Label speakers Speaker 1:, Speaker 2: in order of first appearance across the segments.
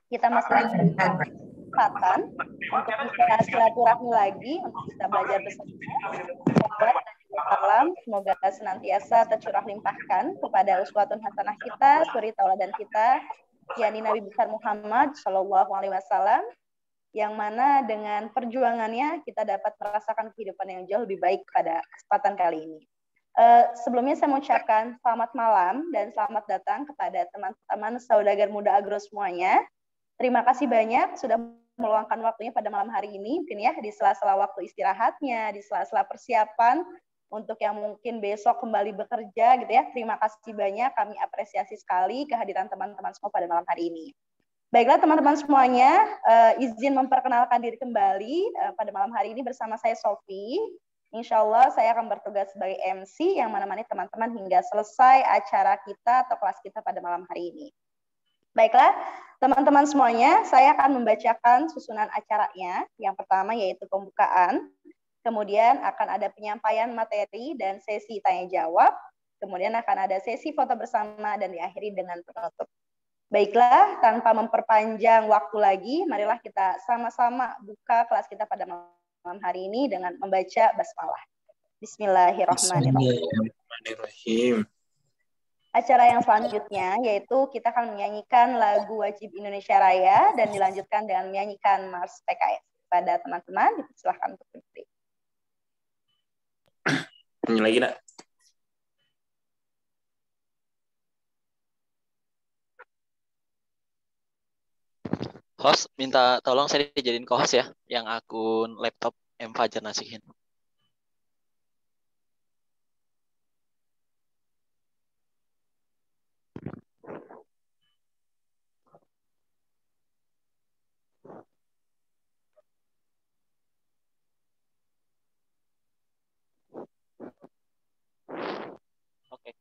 Speaker 1: kita masih diberi kesempatan untuk bisa silaturahmi lagi, untuk bisa belajar bersama. Salam, semoga senantiasa tercurah limpahkan kepada uswatun hasanah kita, suri tauladan kita, yakni Nabi besar Muhammad Shallallahu Alaihi Wasallam, yang mana dengan perjuangannya kita dapat merasakan kehidupan yang jauh lebih baik pada kesempatan kali ini. Sebelumnya saya mengucapkan selamat malam dan selamat datang kepada teman-teman saudagar muda agro semuanya. Terima kasih banyak sudah meluangkan waktunya pada malam hari ini, mungkin ya di sela-sela waktu istirahatnya, di sela-sela persiapan untuk yang mungkin besok kembali bekerja gitu ya. Terima kasih banyak, kami apresiasi sekali kehadiran teman-teman semua pada malam hari ini. Baiklah teman-teman semuanya, izin memperkenalkan diri kembali pada malam hari ini bersama saya Sofi. Insya Allah saya akan bertugas sebagai MC yang menemani teman-teman hingga selesai acara kita atau kelas kita pada malam hari ini. Baiklah, teman-teman semuanya, saya akan membacakan susunan acaranya. Yang pertama yaitu pembukaan, kemudian akan ada penyampaian materi dan sesi tanya-jawab, kemudian akan ada sesi foto bersama dan diakhiri dengan penutup. Baiklah, tanpa memperpanjang waktu lagi, marilah kita sama-sama buka kelas kita pada malam hari ini dengan membaca basmalah. Bismillahirrahmanirrahim. Acara yang selanjutnya yaitu kita akan menyanyikan lagu wajib Indonesia Raya dan dilanjutkan dengan menyanyikan Mars PKS. Pada teman-teman, dipersilahkan untuk berdiri.
Speaker 2: Ini lagi nak.
Speaker 3: Host, minta tolong saya dijadiin co-host ya, yang akun laptop M Fajar Nasihin. Oke.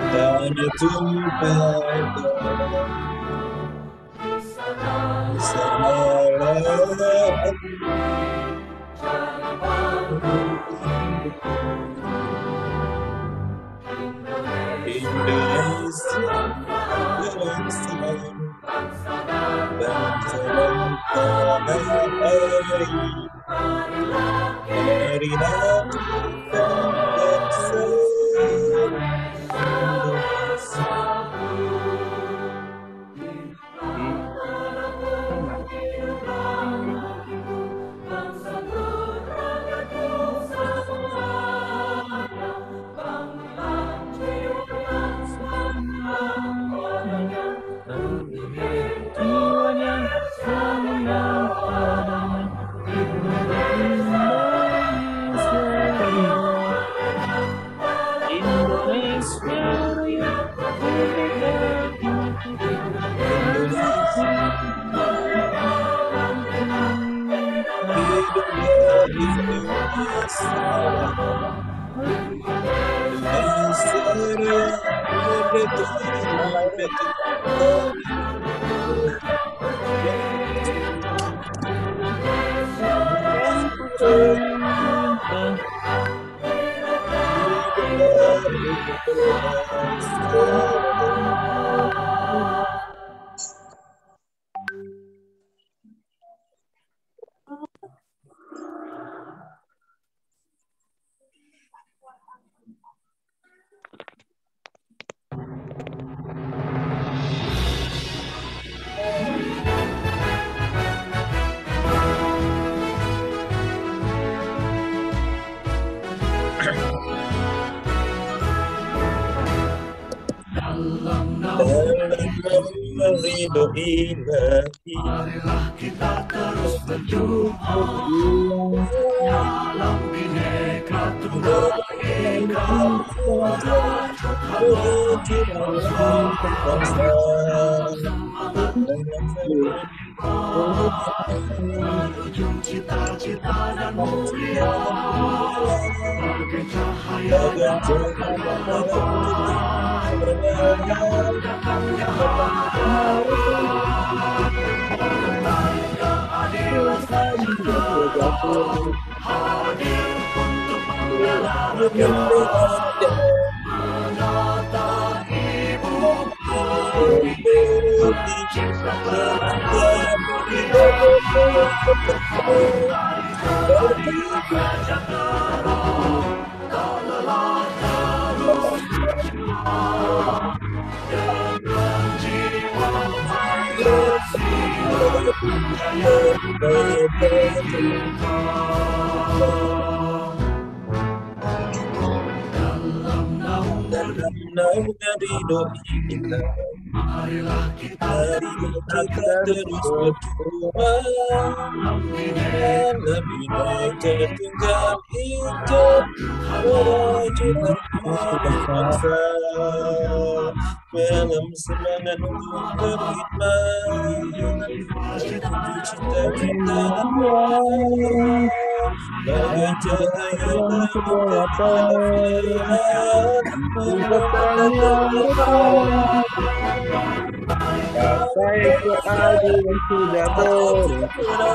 Speaker 2: Tanah tumpah di sanalah Indonesia bangsa dan tanah air, marilah kita bersama.
Speaker 4: Marilah kita terus berdoa dalam bineka tunggal ika menuju cita-cita dan mulia, bagai cahaya dan terang yang mudahkan yang mengenai keadilan sejahtera, hadir untuk membela menata ibu bumi, ciptakan yang mulia, sampai keadilan sejahtera, tak lelah terus berjuang dengan jiwa Pancasila, jaya cinta. Dalam
Speaker 2: naungan ridho kita,
Speaker 4: marilah kita
Speaker 2: terus berjuang lebih baik tertinggal hijau menuju bangsa, dalam semangat untuk berkhidmat cita-cita bagai cahaya
Speaker 5: Sampai keadilan sejahtera.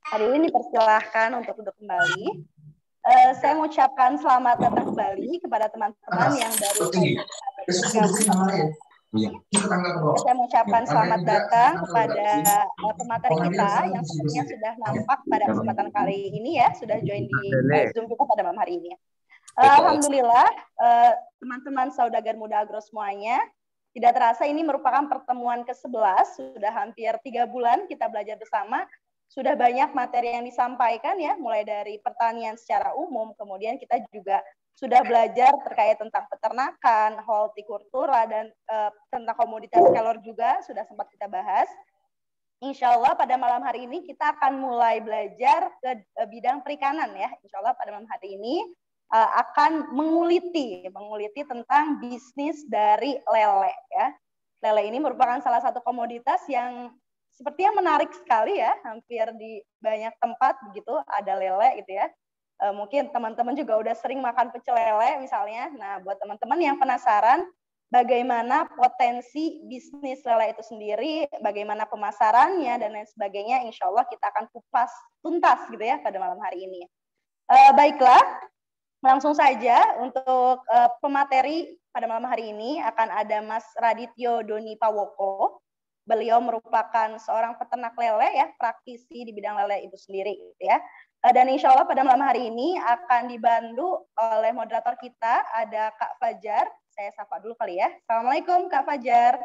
Speaker 1: Hadirin dipersilahkan untuk duduk kembali. Saya mengucapkan selamat datang kembali kepada teman-teman yang baru bergabung. Saya mengucapkan selamat datang kepada pemateri kita yang sepertinya sudah nampak pada kesempatan kali ini ya, sudah join di Zoom kita pada malam hari ini. Alhamdulillah, teman-teman saudagar muda agro semuanya, tidak terasa ini merupakan pertemuan ke-11, sudah hampir 3 bulan kita belajar bersama. Sudah banyak materi yang disampaikan ya, mulai dari pertanian secara umum, kemudian kita juga sudah belajar terkait tentang peternakan, hortikultura, dan tentang komoditas kelor juga sudah sempat kita bahas. Insya Allah pada malam hari ini kita akan mulai belajar ke bidang perikanan ya. Insya Allah pada malam hari ini akan menguliti tentang bisnis dari lele ya. Lele ini merupakan salah satu komoditas yang sepertinya menarik sekali ya, hampir di banyak tempat begitu ada lele gitu ya. Mungkin teman-teman juga udah sering makan pecel lele misalnya. Nah, buat teman-teman yang penasaran bagaimana potensi bisnis lele itu sendiri, bagaimana pemasarannya dan lain sebagainya, insya Allah kita akan kupas tuntas gitu ya pada malam hari ini. Baiklah, langsung saja untuk pemateri pada malam hari ini akan ada Mas Radityo Doni Pawoko. Beliau merupakan seorang peternak lele ya, praktisi di bidang lele itu sendiri gitu ya. Dan insya Allah pada malam hari ini akan dibantu oleh moderator kita, ada Kak Fajar. Saya sapa dulu kali ya. Assalamualaikum Kak Fajar.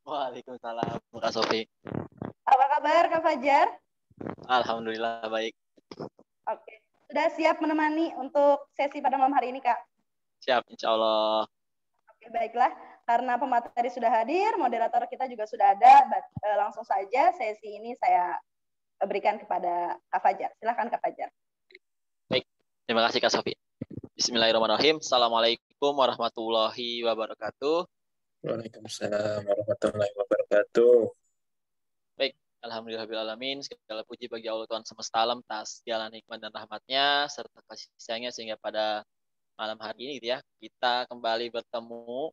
Speaker 3: Waalaikumsalam Kak Sofi.
Speaker 1: Apa kabar Kak Fajar?
Speaker 3: Alhamdulillah baik.
Speaker 1: Oke, sudah siap menemani untuk sesi pada malam hari ini Kak?
Speaker 3: Siap, insya Allah.
Speaker 1: Oke, baiklah. Karena pemateri sudah hadir, moderator kita juga sudah ada, langsung saja sesi ini saya berikan kepada Kak Fajar. Silakan Kak Fajar.
Speaker 3: Baik, terima kasih Kak Sofi. Bismillahirrahmanirrahim. Assalamualaikum warahmatullahi wabarakatuh.
Speaker 2: Waalaikumsalam warahmatullahi wabarakatuh.
Speaker 3: Baik, alhamdulillahirrahmanirrahim. Segala puji bagi Allah Tuhan semesta alam atas segala nikmat dan rahmatnya serta kasih sayangnya sehingga pada malam hari ini gitu ya, kita kembali bertemu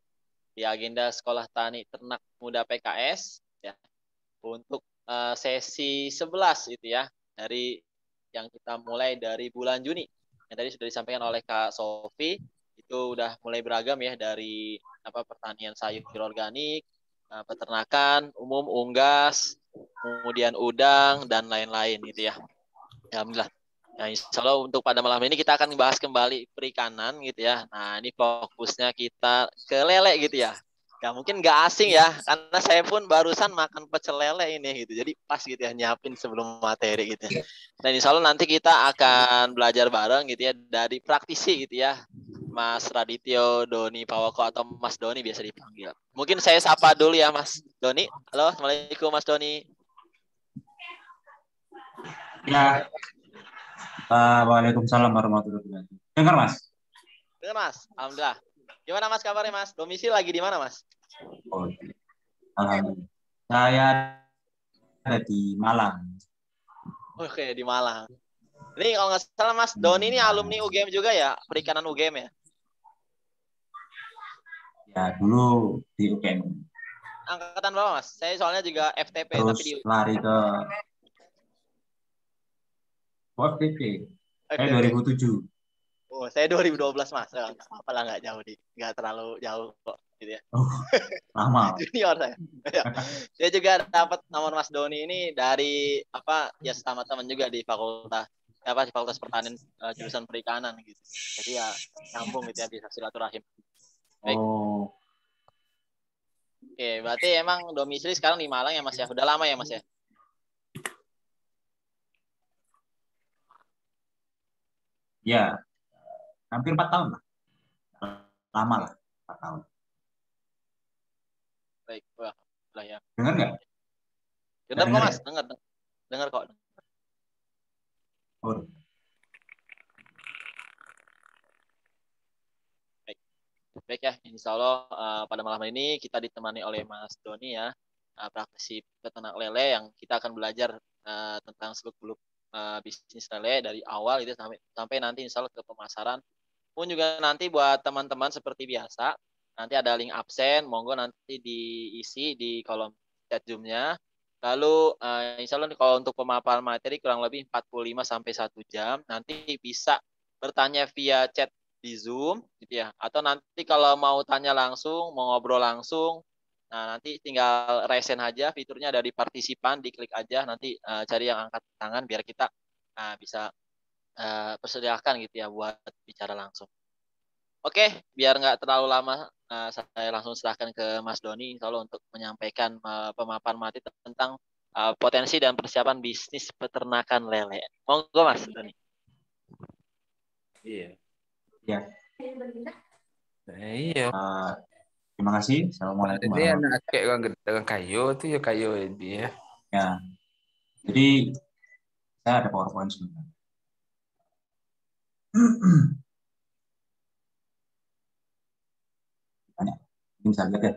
Speaker 3: di agenda Sekolah Tani Ternak Muda PKS ya, untuk sesi 11 itu ya, dari yang kita mulai dari bulan Juni yang tadi sudah disampaikan oleh Kak Sofi. Itu udah mulai beragam ya, dari pertanian sayur organik, peternakan umum, unggas, kemudian udang dan lain-lain gitu ya. Alhamdulillah. Nah, insya Allah untuk pada malam ini kita akan bahas kembali perikanan gitu ya. Nah, ini fokusnya kita ke lele gitu ya. Ya mungkin nggak asing ya, karena saya pun barusan makan pecel lele ini gitu. Jadi pas gitu ya nyiapin sebelum materi gitu ya. Dan insya Allah nanti kita akan belajar bareng gitu ya dari praktisi gitu ya. Mas Radityo Doni Pawoko atau Mas Doni biasa dipanggil. Mungkin saya sapa dulu ya Mas Doni. Halo, Assalamualaikum Mas Doni.
Speaker 6: Ya, Waalaikumsalam warahmatullahi wabarakatuh. Dengar, Mas?
Speaker 3: Dengar Mas, alhamdulillah. Gimana Mas kabarnya Mas? Domisili lagi di mana Mas?
Speaker 6: Oh, alhamdulillah. Saya ada di Malang.
Speaker 3: Oke, di Malang. Ini kalau nggak salah Mas Doni ini alumni UGM juga ya, perikanan UGM ya?
Speaker 6: Ya, dulu di UGM.
Speaker 3: Angkatan berapa Mas? Saya soalnya juga FTP
Speaker 6: Terus
Speaker 3: tapi di
Speaker 6: lari ke FTP. Saya
Speaker 3: FTP.
Speaker 6: 2007.
Speaker 3: Oh, saya 2012 Mas. Apalah nggak jauh nggak terlalu jauh kok gitu ya.
Speaker 6: Oh, lama.
Speaker 3: Junior saya. Ya. Saya juga dapat nomor Mas Doni ini dari apa ya sama teman juga di Fakultas Pertanian jurusan perikanan gitu. Jadi ya nyambung gitu ya bisa silaturahim. Baik.
Speaker 6: Oh,
Speaker 3: Oke, berarti emang domisili sekarang di Malang ya Mas ya? Udah lama ya Mas ya?
Speaker 6: ya, hampir 4 tahun lah. Lama lah, 4 tahun.
Speaker 3: Baik, wah, lah ya.
Speaker 6: Dengar nggak?
Speaker 3: Dengar kok
Speaker 6: Dengar
Speaker 3: Mas,
Speaker 6: ya?
Speaker 3: dengar kok.
Speaker 6: Oh,
Speaker 3: Baik ya, insya Allah pada malam ini kita ditemani oleh Mas Doni ya, praktisi peternak lele yang kita akan belajar tentang seluk-beluk bisnis lele dari awal itu sampai nanti insya Allah ke pemasaran. Pun juga nanti buat teman-teman seperti biasa, nanti ada link absen, monggo nanti diisi di kolom chat Zoom-nya. Lalu insya Allah kalau untuk pemaparan materi kurang lebih 45 sampai 1 jam, nanti bisa bertanya via chat di Zoom gitu ya. Atau nanti kalau mau tanya langsung, mau ngobrol langsung, nah nanti tinggal resen aja, fiturnya ada di partisipan, diklik aja, nanti cari yang angkat tangan biar kita bisa persediakan gitu ya buat bicara langsung. Oke, biar nggak terlalu lama, saya langsung serahkan ke Mas Doni kalau untuk menyampaikan pemaparan materi tentang potensi dan persiapan bisnis peternakan lele. Monggo Mas Doni.
Speaker 7: Iya.
Speaker 6: ya.
Speaker 7: Iya.
Speaker 6: Terima kasih. Assalamualaikum
Speaker 7: Ini
Speaker 6: warahmatullahi
Speaker 7: anak kayak orang kayu tuh ya kayu ini ya.
Speaker 6: Ya, jadi saya ada PowerPoint sebentar. Banyak. Ini bisa lihat ya.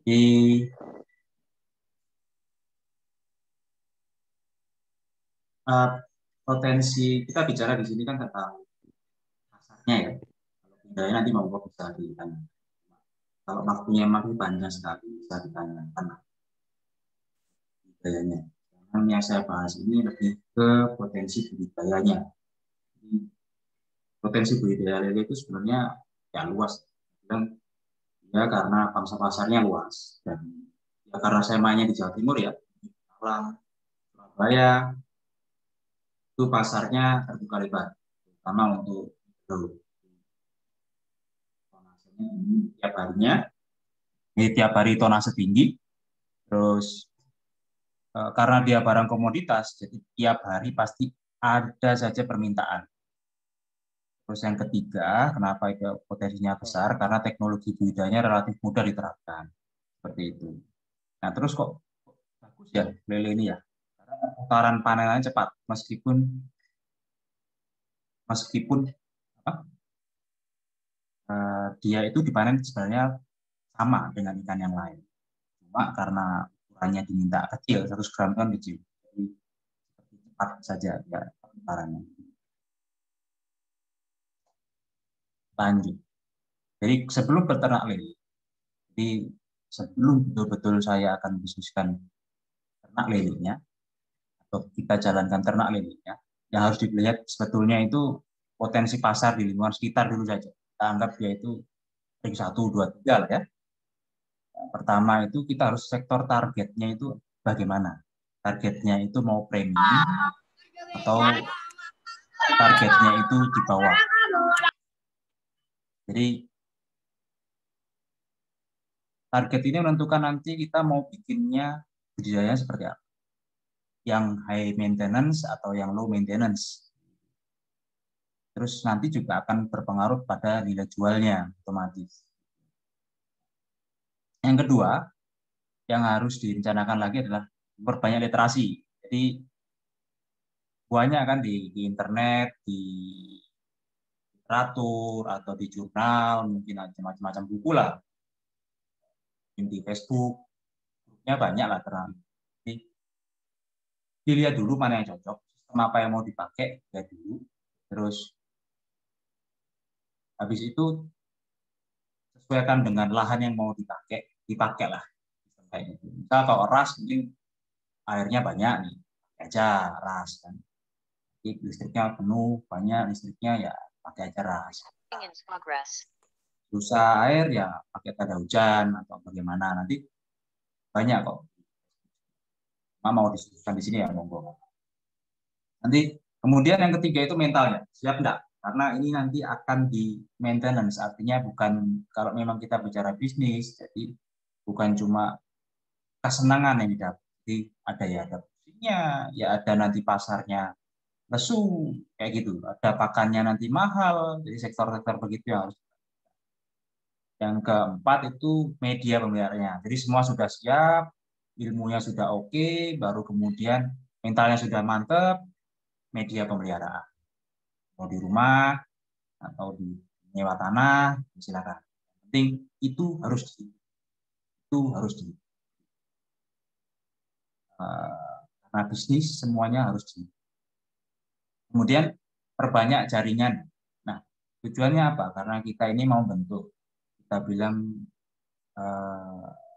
Speaker 6: Di potensi kita bicara di sini kan tentang pasarnya ya. Kalau budaya nanti mau bisa ditanya. Kalau waktunya masih panjang sekali bisa ditanyakan budayanya. Yang saya bahas ini lebih ke potensi budidayanya. Potensi budidaya lele itu sebenarnya ya luas. Dan ya karena pangsa pasarnya luas. Dan ya karena saya mainnya di Jawa Timur ya, di Malang, Surabaya, itu pasarnya terbuka lebar, terutama untuk tiap harinya, tiap hari tonase tinggi, terus karena dia barang komoditas, jadi tiap hari pasti ada saja permintaan. Terus yang ketiga, kenapa itu potensinya besar? Karena teknologi budidayanya relatif mudah diterapkan, seperti itu. Nah terus kok bagus ya lele ini ya? Putaran panenannya cepat, meskipun dia itu dipanen sebenarnya sama dengan ikan yang lain. Cuma karena ukurannya diminta kecil, 100 gram kan kecil. Jadi cepat saja ya putarannya. Lanjut. Jadi sebelum beternak lele, jadi sebelum betul-betul saya akan bisniskan ternak lelenya, atau kita jalankan ternak lelenya, yang harus dilihat sebetulnya itu potensi pasar di lingkungan sekitar dulu saja. Kita anggap dia itu ring 1, 2, 3 lah ya. Pertama itu kita harus sektor targetnya itu bagaimana. Targetnya itu mau premium atau targetnya itu di bawah. Jadi target ini menentukan nanti kita mau bikinnya budidaya seperti apa. Yang high maintenance atau yang low maintenance. Terus nanti juga akan berpengaruh pada nilai jualnya otomatis. Yang kedua, yang harus direncanakan lagi adalah memperbanyak literasi. Jadi banyak kan di internet, di literatur atau di jurnal, mungkin ada macam-macam buku lah. Di Facebook, grupnya banyak lah terang. Jadi dilihat dulu mana yang cocok, sistem apa yang mau dipakai, lihat dulu. Terus habis itu sesuaikan dengan lahan yang mau dipakai lah. Kayak gitu. Misal kalau ras mungkin airnya banyak nih, pakai aja ras kan. Jadi listriknya penuh, banyak listriknya ya pakai aja ras. Susah air ya pakai tanda hujan atau bagaimana, nanti banyak kok. Mau diskusikan di sini ya monggo. Nanti kemudian yang ketiga itu mentalnya, siap enggak? Karena ini nanti akan di maintenance, artinya bukan kalau memang kita bicara bisnis, jadi bukan cuma kesenangan yang didapat, jadi ada ya ada pusingnya, ya ada nanti pasarnya lesu, kayak gitu, ada pakannya nanti mahal, jadi sektor-sektor begitu yang harus. Yang keempat itu media pemeliharaannya, jadi semua sudah siap, ilmunya sudah oke, baru kemudian mentalnya sudah mantep, media pemeliharaan. Mau di rumah atau di nyewa tanah, silakan. Yang penting itu harus karena bisnis semuanya harus di. Kemudian perbanyak jaringan. Nah, tujuannya apa? Karena kita ini mau bentuk. Kita bilang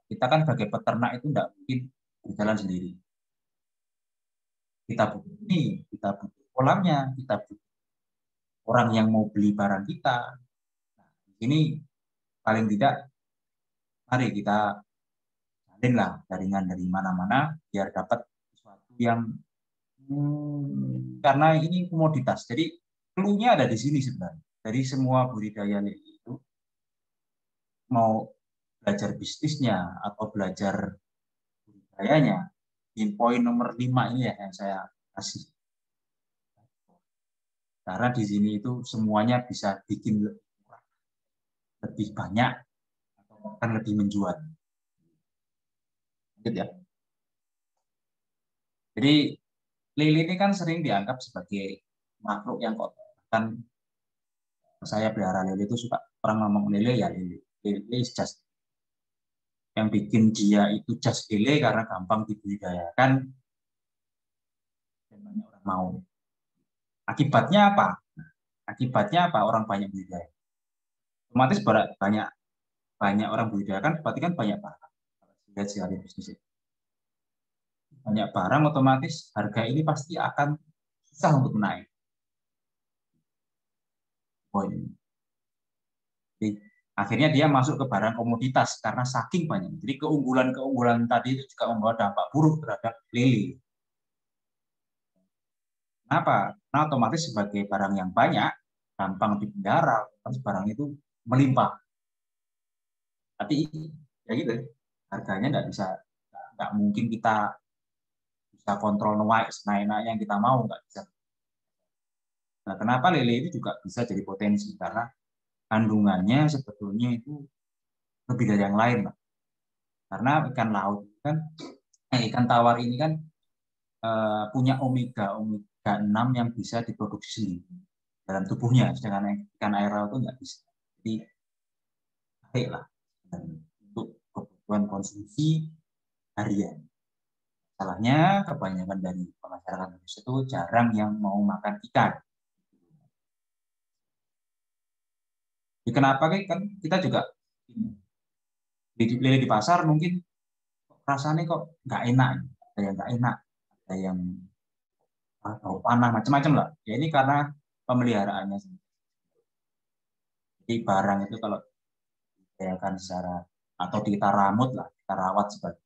Speaker 6: kita kan sebagai peternak itu tidak mungkin berjalan sendiri. Kita butuh ini, kita butuh kolamnya, kita butuh orang yang mau beli barang kita. Nah, ini paling tidak mari kita jalinlah jaringan dari mana-mana biar dapat sesuatu yang karena ini komoditas. Jadi clue-nya ada di sini sebenarnya. Dari semua budidaya lele itu mau belajar bisnisnya atau belajar budidayanya, di poin nomor 5 ini ya yang saya kasih. Karena di sini itu semuanya bisa bikin lebih murah, lebih banyak, atau bahkan lebih menjual. Gitu ya. Jadi lele ini kan sering dianggap sebagai makhluk yang kotor. Kan saya pelihara lele itu suka orang ngomong lele ya lele. Lele is just. Yang bikin dia itu just lele karena gampang dibudidayakan dan banyak orang mau. Akibatnya apa? Akibatnya apa? Orang banyak budidaya. Otomatis banyak orang budidaya kan, berarti kan banyak barang. Lihat sekali bisnis itu. Banyak barang, otomatis harga ini pasti akan susah untuk naik. Jadi, akhirnya dia masuk ke barang komoditas karena saking banyak. Jadi keunggulan tadi itu juga membawa dampak buruk terhadap lele. Kenapa? Karena otomatis sebagai barang yang banyak, gampang dipelihara, terus barang itu melimpah. Tapi ya gitu, harganya nggak mungkin kita bisa kontrol naik yang kita mau, nggak bisa. Nah, kenapa lele itu juga bisa jadi potensi? Karena kandungannya sebetulnya itu lebih dari yang lain, Pak. Karena ikan laut kan, ikan tawar ini kan punya omega 6 yang bisa diproduksi dalam tubuhnya, sedangkan ikan air laut itu nggak bisa. Jadi baiklah untuk kebutuhan konsumsi harian. Salahnya kebanyakan dari masyarakat Indonesia itu jarang yang mau makan ikan. Jadi kenapa kan kita juga lele di pasar mungkin rasanya kok nggak enak, ada yang nggak enak, ada yang atau panah macam-macam lah. Ya ini karena pemeliharaannya. Jadi barang itu kalau diberdayakan secara atau kita rawat lah, kita rawat sebagai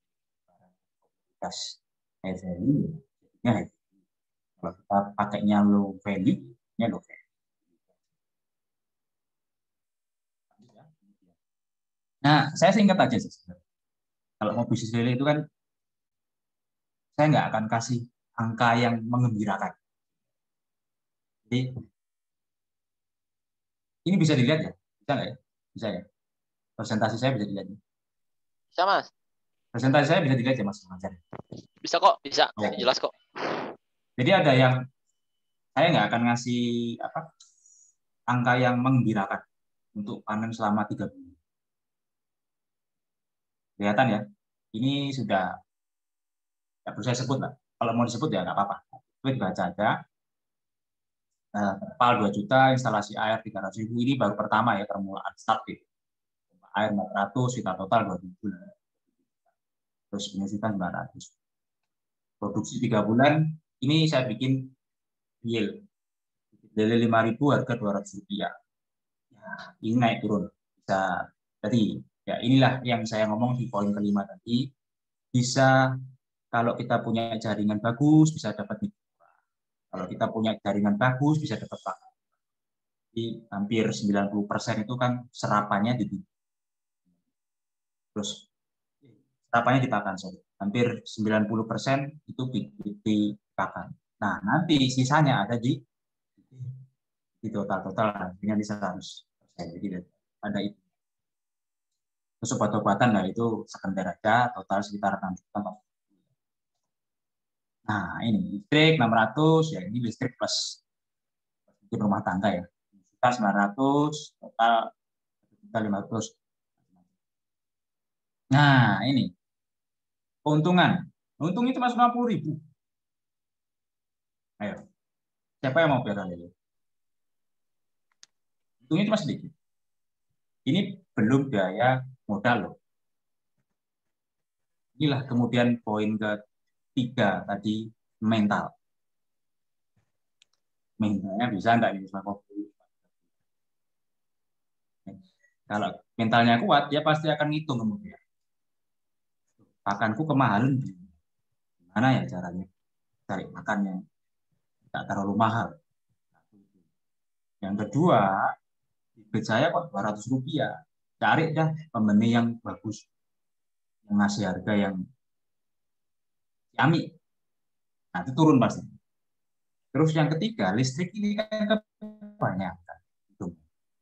Speaker 6: komoditas high value, jadinya high value. Kalau kita pakainya low value, nya low value. Nah, saya singkat aja sih. Kalau mau bisnis lele itu kan saya nggak akan kasih angka yang mengembirakan. Jadi ini bisa dilihat ya, bisa nggak ya? Bisa ya. Presentasi saya bisa dilihat.
Speaker 3: Bisa, Mas.
Speaker 6: Presentasi saya bisa dilihat ya, Mas Fajar.
Speaker 3: Bisa kok, bisa.
Speaker 6: Ya.
Speaker 3: Jelas kok.
Speaker 6: Jadi ada yang saya nggak akan ngasih angka yang mengembirakan untuk panen selama 3 bulan. Kelihatan ya, ini sudah ya perlu saya sebut lah. Kalau mau disebut ya nggak apa-apa. Tapi dibaca aja. Terpal 2 juta, instalasi air 300.000 ini baru pertama ya, permulaan start gitu. Air 400, kita total 2.000. Terus penyusutan 900. Produksi 3 bulan, ini saya bikin yield. Lele 5.000 harga Rp200. Ya, ini naik turun. Bisa tadi ya inilah yang saya ngomong di poin kelima tadi. Bisa kalau kita punya jaringan bagus bisa dapat murah. Kalau kita punya jaringan bagus bisa dapat pakan. Jadi hampir 90% itu kan serapannya di terus serapannya di pakan, sorry. Hampir 90% itu di pakan. Nah, nanti sisanya ada di total dengan di 100%. Jadi ada itu. Terus obat-obatan nah itu sekunder aja, total sekitar 6 juta. Nah, ini listrik 600, ya ini listrik plus rumah tangga ya. Juta 900, total 1.500. Nah, ini keuntungan. Untungnya cuma 50.000. Ayo, siapa yang mau pelihara lele? Untungnya cuma sedikit. Ini belum biaya modal loh. Inilah kemudian poin ketiga tadi, mental. Mentalnya bisa nggak ini sama kopi? Kalau mentalnya kuat, dia pasti akan ngitung kemudian. Pakanku kemahalan, gimana ya caranya cari makan yang tidak terlalu mahal. Yang kedua, duit saya kok Rp200. Cari dah pembeli yang bagus, yang ngasih harga yang yami. Nah, itu turun pasti. Terus yang ketiga, listrik ini kan kebanyakan.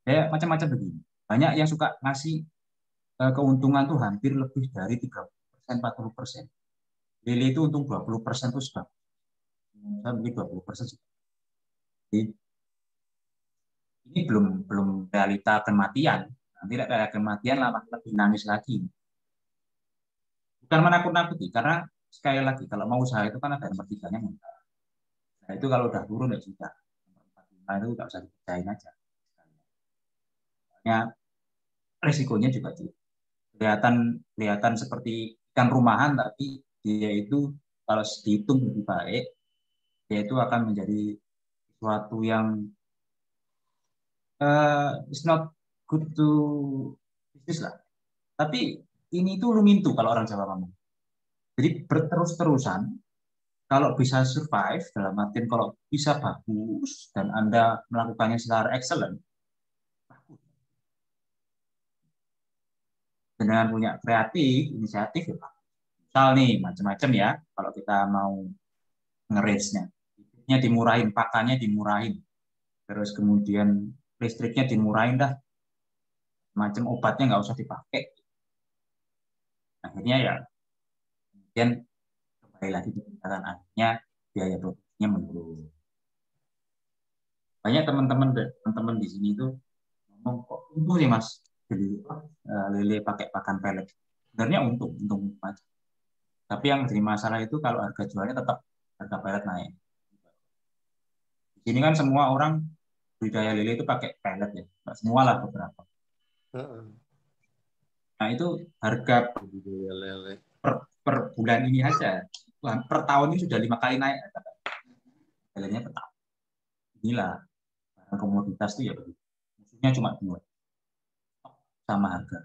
Speaker 6: Ya, macam-macam begini. Banyak yang suka ngasih keuntungan tuh hampir lebih dari 30%, 40%. Lele itu untung 20% itu sudah. Saya mungkin 20%. Jadi, ini belum realita kematian. Nanti realita kematian lebih nangis lagi. Bukan menakut-nakuti, karena sekali lagi kalau mau usaha itu kan ada nomor 3-nya mental. Nah itu kalau udah turun ya sudah. Nomor 4, 5 itu nggak usah dipercayain aja. Soalnya risikonya juga kelihatan seperti ikan rumahan, tapi dia itu kalau dihitung lebih baik, dia itu akan menjadi sesuatu yang it's not good to business lah. Tapi ini itu lumintu kalau orang Jawa ngomong. Jadi berterus-terusan, kalau bisa survive, dalam artian kalau bisa bagus, dan Anda melakukannya secara excellent, bagus. Dengan punya kreatif, inisiatif, ya misal nih, macam-macam ya, kalau kita mau nge-range-nya. Dimurahin, pakannya dimurahin. Terus kemudian listriknya dimurahin dah. Macam obatnya nggak usah dipakai. Akhirnya ya, kemudian kembali lagi ke peningkatan akhirnya biaya produksinya menurun. Banyak teman-teman di sini itu ngomong kok untung sih Mas beli lele pakai pakan pelet. Sebenarnya untung aja. Tapi yang jadi masalah itu kalau harga jualnya tetap harga pelet naik. Di sini kan semua orang budidaya lele itu pakai pelet ya, nggak semua lah beberapa. Nah itu harga per bulan ini aja, per tahun ini sudah 5 kali naik. nilainya tetap. Inilah barang komoditas itu ya begitu. Musuhnya cuma dua, stok sama harga,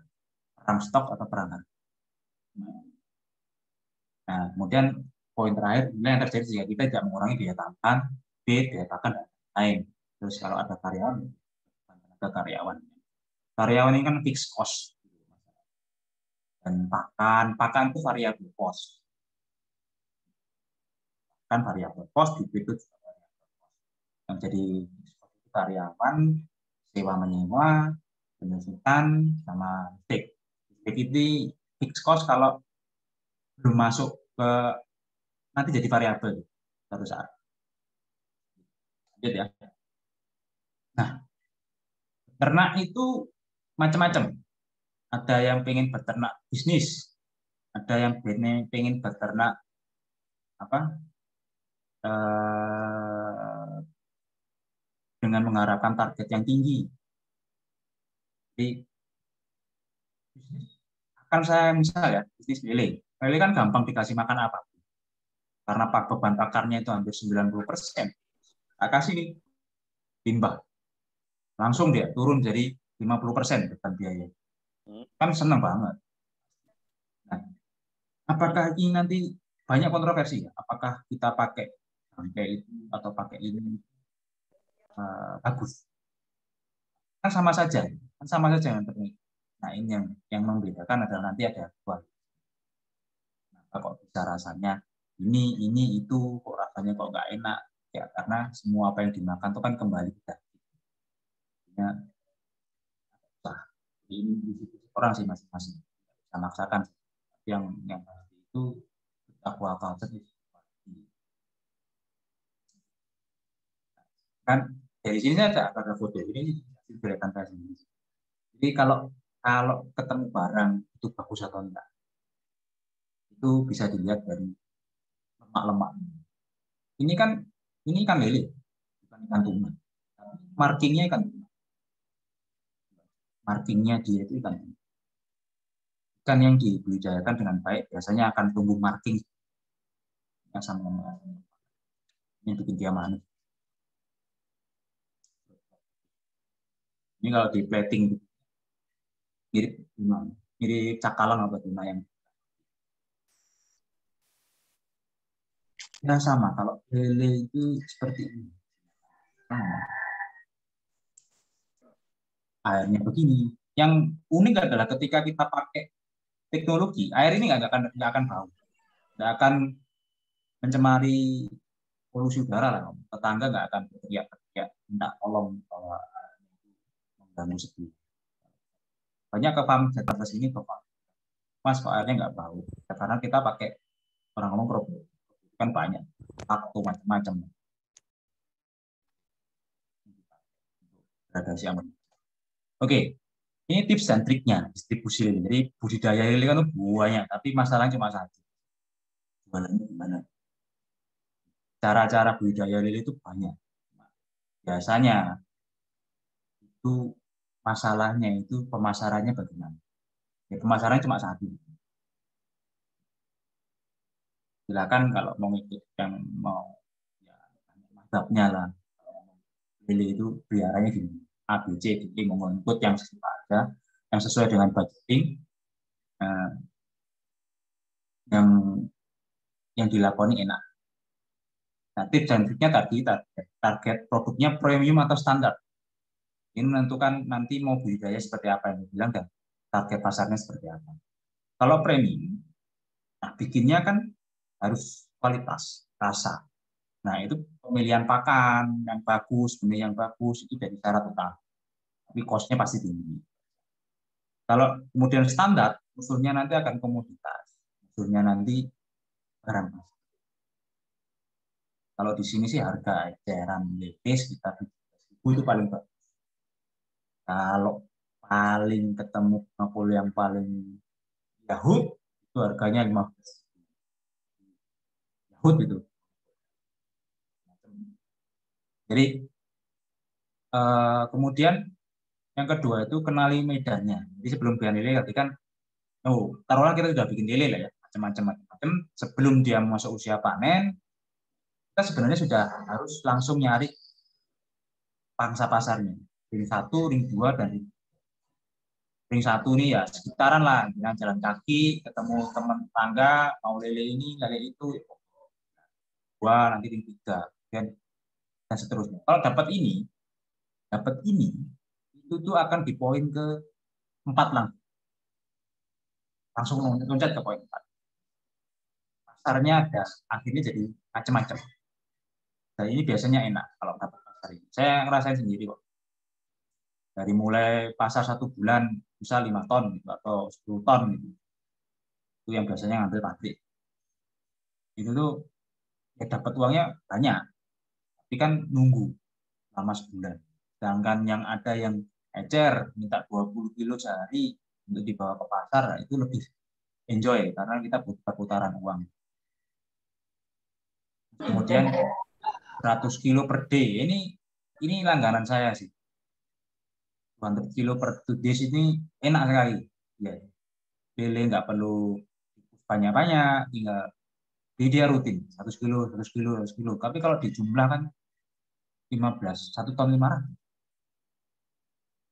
Speaker 6: perang stok atau perang harga. Nah, kemudian poin terakhir, ini yang terjadi jika kita tidak mengurangi daya tahan, daya tahan dan lain. Terus kalau ada karyawan, tenaga karyawan. Karyawan ini kan fixed cost. Dan pakan itu variabel cost. Kan variabel cost di itu juga variabel cost. Yang jadi karyawan, sewa menyewa, penyusutan, sama listrik. Listrik itu fixed cost kalau belum masuk ke nanti jadi variabel suatu saat. Lanjut ya. Nah, ternak itu macam-macam. Ada yang pengen beternak bisnis, ada yang pengen beternak dengan mengharapkan target yang tinggi. Jadi bisnis akan saya misal ya, bisnis lele. Lele kan gampang dikasih makan apa. Karena beban pakarnya itu hampir 90%. Saya kasih nih limbah. Langsung dia turun jadi 50% beban biaya. Kan senang banget. Nah, apakah ini nanti banyak kontroversi ya? Apakah kita pakai bangkai itu atau pakai ini bagus? Kan sama saja yang penting. Nah, ini yang membedakan adalah nanti ada kualitas. Nah, kok bisa rasanya ini itu kok rasanya kok nggak enak ya, karena semua apa yang dimakan itu kan kembali kita. Ya, ini orang sih masing-masing bisa maksakan. Yang pasti itu takwa culture kan dari sini ada foto ini gerakan presiden. Jadi kalau ketemu barang itu bagus atau enggak itu bisa dilihat dari lemak-lemak. Ini kan lele, bukan ikan tuna. Markingnya ikan tuna. Markingnya dia itu ikan tuna. Ikan yang dibudidayakan dengan baik biasanya akan tumbuh marking yang sama yang bikin dia manis. Ini kalau di plating mirip cakalang atau tuna yang ya sama. Kalau lele itu seperti ini. Airnya begini. Yang unik adalah ketika kita pakai teknologi, air ini nggak akan bau, nggak akan mencemari polusi udara lah. Tetangga nggak akan berteriak-teriak minta tolong bahwa mengganggu sepi. Banyak ke farm Jakarta sini Mas kok airnya nggak bau, ya, karena kita pakai orang ngomong probiotik kan banyak faktor macam-macam. Gradasi aman. Oke, ini tips dan triknya distribusi lele. Jadi budidaya lele kan banyak, tapi masalahnya cuma satu. Jualannya gimana? Cara-cara budidaya lele itu banyak. Biasanya itu masalahnya itu pemasarannya bagaimana? Ya, pemasarannya cuma satu. Silakan kalau mau ikut yang mau ya mantapnya lah. Lele itu peliharanya gini. A, B, C, D, E, mau ikut yang ada, yang sesuai dengan budgeting, yang dilakoni enak. Nah, tips dan triknya tadi target produknya premium atau standar. Ini menentukan nanti mau budidaya seperti apa yang dibilang dan target pasarnya seperti apa. Kalau premium, nah bikinnya kan harus kualitas, rasa. Nah, itu pemilihan pakan yang bagus, benih yang bagus, itu jadi syarat utama. Tapi cost-nya pasti tinggi. Kalau kemudian standar, usulnya nanti akan komoditas. Usulnya nanti barang. Kalau di sini sih harga eceran lele sekitar 1.000 itu paling bagus. Kalau paling ketemu Napoli yang paling Yahud, itu harganya 15. Yahud itu. Jadi kemudian yang kedua itu kenali medannya. Jadi sebelum bikin lele tadi kan, taruhlah kita sudah bikin lele lah ya, macam-macam. Sebelum dia masuk usia panen, kita sebenarnya sudah harus langsung nyari pangsa pasarnya. Ring 1, ring 2, dan ring 1 ini ya sekitaran lah, dengan jalan kaki, ketemu teman tetangga, mau lele ini, lele itu, wah nanti ring 3, dan seterusnya. Kalau dapat ini, itu tuh akan di poin ke 4 langsung loncat ke poin 4. Pasarnya ada, akhirnya jadi macam-macam. Dan ini biasanya enak kalau dapat pasar ini. Saya ngerasain sendiri kok. Dari mulai pasar 1 bulan bisa 5 ton gitu, atau 10 ton gitu. Itu yang biasanya ngambil pabrik. Itu tuh ya dapat uangnya banyak. Tapi kan nunggu lama sebulan. Sedangkan yang ada yang ecer minta 20 kilo sehari untuk dibawa ke pasar, itu lebih enjoy karena kita butuh putaran uang. Kemudian 100 kilo per day, ini langganan saya sih. 100 kilo per 2 days ini enak sekali. Ya. Lele nggak perlu banyak-banyak, tinggal dia rutin 100 kilo. Tapi kalau dijumlah kan 15, 1 ton 500.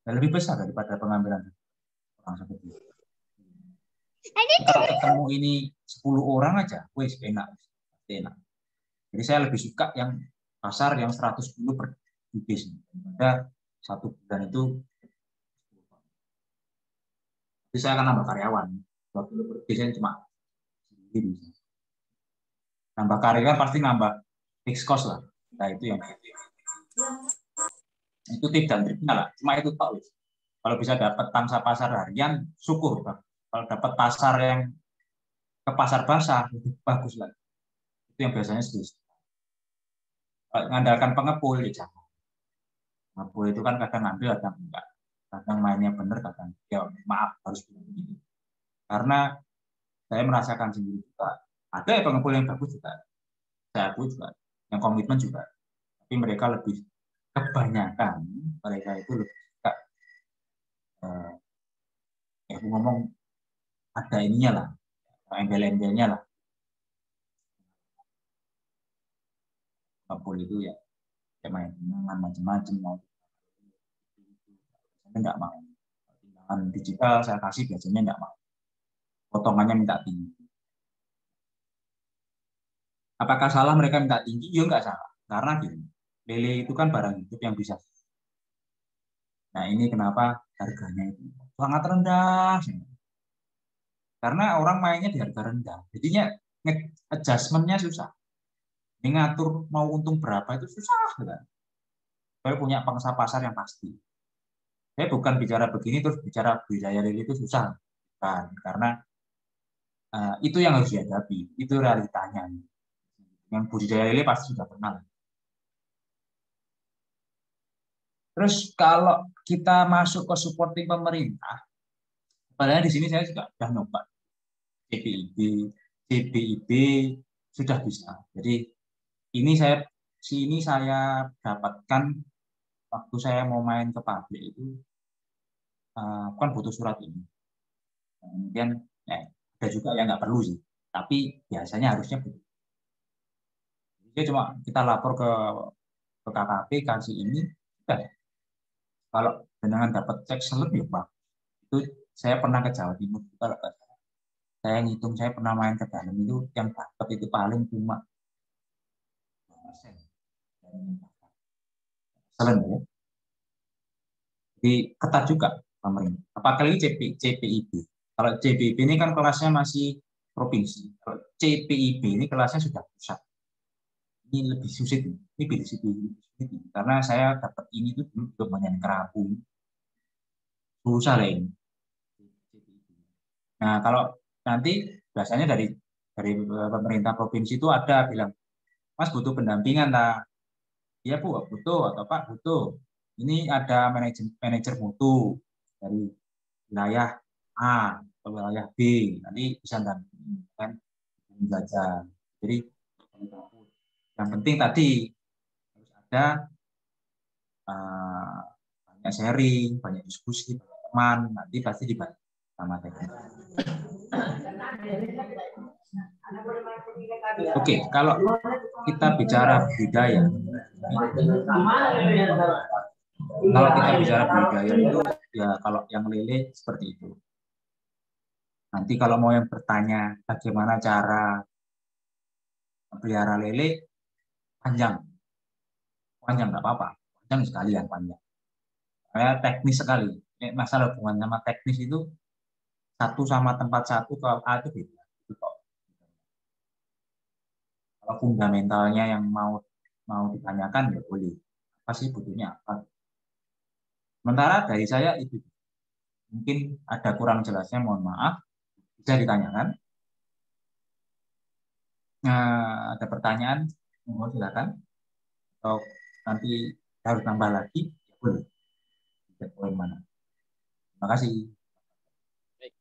Speaker 6: Dan lebih besar daripada pengambilan orang seperti itu. Kalau ketemu ini 10 orang aja, wes enak. Jadi saya lebih suka yang pasar yang 100 kilo per bibis. Pada 1 bulan itu, jadi saya akan nambah karyawan. 2 kilo per bibis cuma sendiri. Nambah karyawan pasti nambah fixed cost lah. Nah itu yang itu tip dan triknya lah. Cuma itu Pak. Kalau bisa dapat pangsa pasar harian, syukur Pak. Kalau dapat pasar yang ke pasar basah, lebih bagus lagi. Itu yang biasanya sedikit. Mengandalkan pengepul, ya jangan. Pengepul itu kan kadang ngambil, kadang enggak. Kadang mainnya benar, kadang ya maaf harus begitu. Karena saya merasakan sendiri juga. Ada ya pengepul yang bagus juga. Saya akui juga. Yang komitmen juga. Tapi mereka lebih, kebanyakan mereka itu lebih suka ya aku ngomong ada ininya lah, embel-embelnya lah. Pengepul itu ya main macam-macam mau. Saya enggak mau. Tindakan digital saya kasih biasanya enggak mau. Potongannya minta tinggi. Apakah salah mereka minta tinggi? Ya enggak salah. Karena gini, lele itu kan barang hidup yang bisa. Nah ini kenapa harganya itu sangat rendah. Karena orang mainnya di harga rendah. Jadinya adjustment-nya susah. Ini ngatur mau untung berapa itu susah. Saya punya pangsa pasar yang pasti. Saya bukan bicara begini terus bicara budidaya lele itu susah. Bukan. Karena itu yang harus dihadapi. Itu realitanya. Yang budidaya lele pasti sudah kenal. Terus kalau kita masuk ke supporting pemerintah, padahal di sini saya juga sudah nyoba CBIB sudah bisa. Jadi ini saya dapatkan waktu saya mau main ke pabrik itu kan butuh surat ini. Kemudian ada juga yang nggak perlu sih, tapi biasanya harusnya butuh. Jadi cuma kita lapor ke KKP kasih ini. Kalau dengan dapat cek seleb ya Pak. Itu saya pernah ke Jawa Timur. Kalau saya ngitung, saya pernah main ke dalam itu yang dapat itu paling cuma 2%. Selain ya. Jadi ketat juga pemerintah. Apalagi CPIB. Kalau CPIB ini kan kelasnya masih provinsi. Kalau CPIB ini kelasnya sudah pusat. Ini lebih sulit. Ini lebih sulit. Karena saya dapat ini tuh dulu domain kerapu. Susah lah ini. Nah, kalau nanti biasanya dari pemerintah provinsi itu ada bilang, Mas butuh pendampingan lah. Iya Bu, butuh atau Pak butuh. Ini ada manajer mutu dari wilayah A atau wilayah B. Nanti bisa kan belajar. Jadi yang penting tadi harus ada banyak sharing, banyak diskusi, banyak teman. Nanti pasti dibantu sama teknik. Oke, kalau kita bicara budidaya, kalau kita bicara budidaya itu ya kalau yang lele seperti itu. Nanti kalau mau yang bertanya bagaimana cara pelihara lele, panjang nggak apa-apa, panjang sekalian panjang. Kayak teknis sekali. Masalah hubungan sama teknis itu satu sama tempat satu ke A itu beda. Itu kok. Kalau fundamentalnya yang mau ditanyakan ya boleh. Apa sih butuhnya apa? Sementara dari saya itu mungkin ada kurang jelasnya, mohon maaf. Bisa ditanyakan. Nah, ada pertanyaan, mohon silakan. Atau nanti harus tambah lagi, ya boleh. Poin mana? Terima kasih.
Speaker 3: Baik.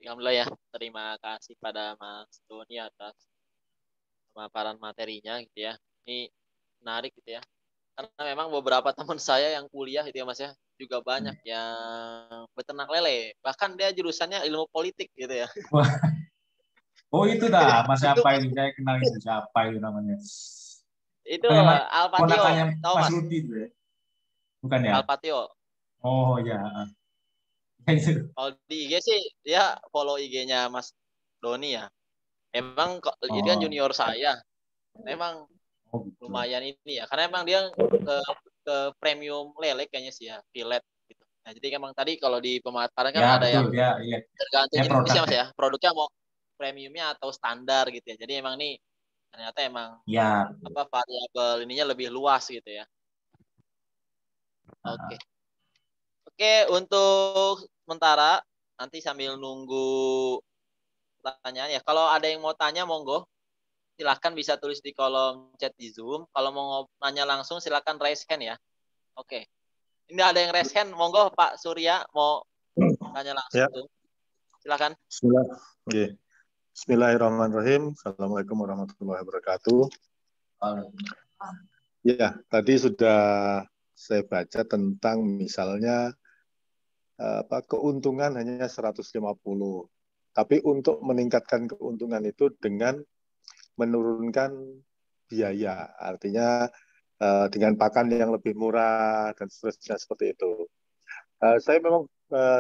Speaker 3: Alhamdulillah ya, terima kasih pada Mas Doni atas pemaparan materinya gitu ya. Ini menarik gitu ya. Karena memang beberapa teman saya yang kuliah gitu ya Mas ya, juga banyak yang beternak lele. Bahkan dia jurusannya ilmu politik gitu ya.
Speaker 6: Oh itu dah, Mas siapa ini? Saya kenal itu siapa itu namanya?
Speaker 3: Itu Alpatio,
Speaker 6: ponakannya
Speaker 3: tahu
Speaker 6: Mas
Speaker 3: Mas?
Speaker 6: Rudi itu ya? Bukan ya?
Speaker 3: Alpatio.
Speaker 6: Oh ya.
Speaker 3: Kalau di IG sih dia follow IG-nya Mas Doni ya. Emang itu kan junior saya. Memang lumayan ini ya. Karena emang dia ke premium lele kayaknya sih ya, filet gitu. Nah, jadi emang tadi kalau di pemaparan kan
Speaker 6: ya,
Speaker 3: ada
Speaker 6: betul,
Speaker 3: yang
Speaker 6: ya.
Speaker 3: tergantung jenisnya Mas ya. Produknya mau premiumnya atau standar gitu ya. Jadi emang nih ternyata emang
Speaker 6: ya,
Speaker 3: variabel ininya lebih luas gitu ya. Oke. Oke, untuk sementara nanti sambil nunggu pertanyaan ya. Kalau ada yang mau tanya monggo silakan bisa tulis di kolom chat di Zoom. Kalau mau nanya langsung silakan raise hand ya. Oke. Ini ada yang raise hand, monggo Pak Surya mau tanya langsung.
Speaker 8: Ya.
Speaker 3: Silakan.
Speaker 8: Bismillahirrahmanirrahim. Assalamualaikum warahmatullahi wabarakatuh. Ya, tadi sudah saya baca tentang misalnya keuntungan hanya 150. Tapi untuk meningkatkan keuntungan itu dengan menurunkan biaya, artinya dengan pakan yang lebih murah dan seterusnya seperti itu. Saya memang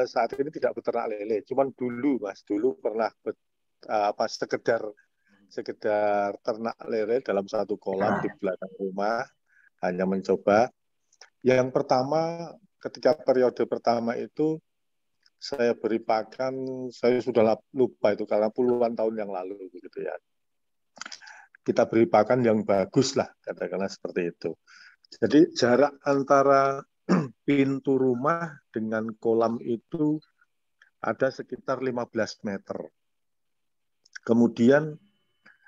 Speaker 8: saat ini tidak beternak lele, cuman dulu pernah sekedar ternak lele dalam satu kolam di belakang rumah, hanya mencoba. Yang pertama, ketika periode pertama itu saya beri pakan, saya sudah lupa itu karena puluhan tahun yang lalu begitu ya. Kita beri pakan yang bagus lah, katakanlah seperti itu. Jadi jarak antara pintu rumah dengan kolam itu ada sekitar 15 meter. Kemudian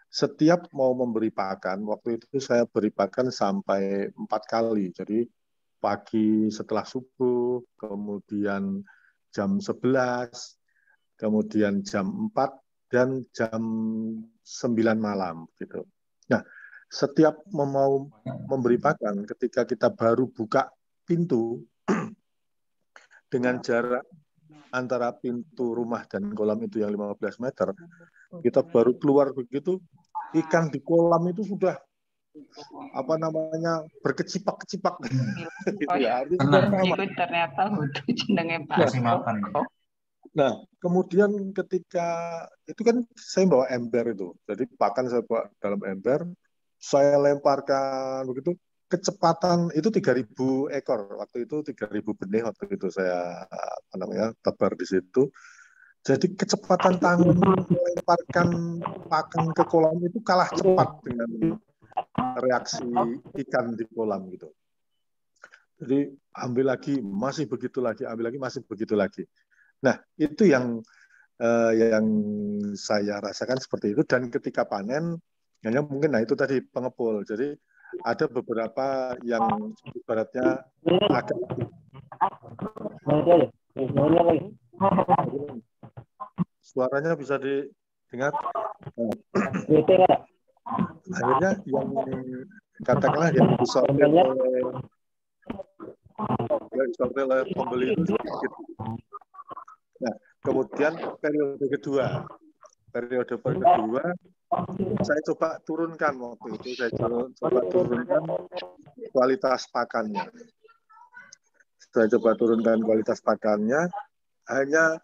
Speaker 8: setiap mau memberi pakan, waktu itu saya beri pakan sampai 4 kali. Jadi pagi setelah subuh, kemudian jam 11, kemudian jam 4, dan jam 9 malam. Gitu. Nah, setiap mau memberi pakan, ketika kita baru buka pintu, dengan jarak antara pintu rumah dan kolam itu yang 15 meter, kita baru keluar begitu, ikan di kolam itu sudah berkecipak-kecipak. Gitu ya.
Speaker 9: Ternyata jenenge Pak.
Speaker 8: Nah, kemudian ketika itu kan saya bawa ember itu, jadi pakan saya bawa dalam ember, saya lemparkan begitu, kecepatan itu 3.000 ekor waktu itu, 3.000 benih waktu itu saya tebar di situ. Jadi kecepatan tangan melemparkan pakan ke kolam itu kalah cepat dengan reaksi ikan di kolam gitu. Jadi ambil lagi, masih begitu lagi, ambil lagi, masih begitu lagi. Nah, itu yang saya rasakan seperti itu. Dan ketika panen, hanya mungkin, nah itu tadi pengepul. Jadi ada beberapa yang ibaratnya agak suaranya bisa didengar. Akhirnya yang katakanlah yang disortir oleh pembeli itu sedikit. Nah, kemudian periode kedua saya coba turunkan waktu itu, saya coba turunkan kualitas pakannya. Saya coba turunkan kualitas pakannya, hanya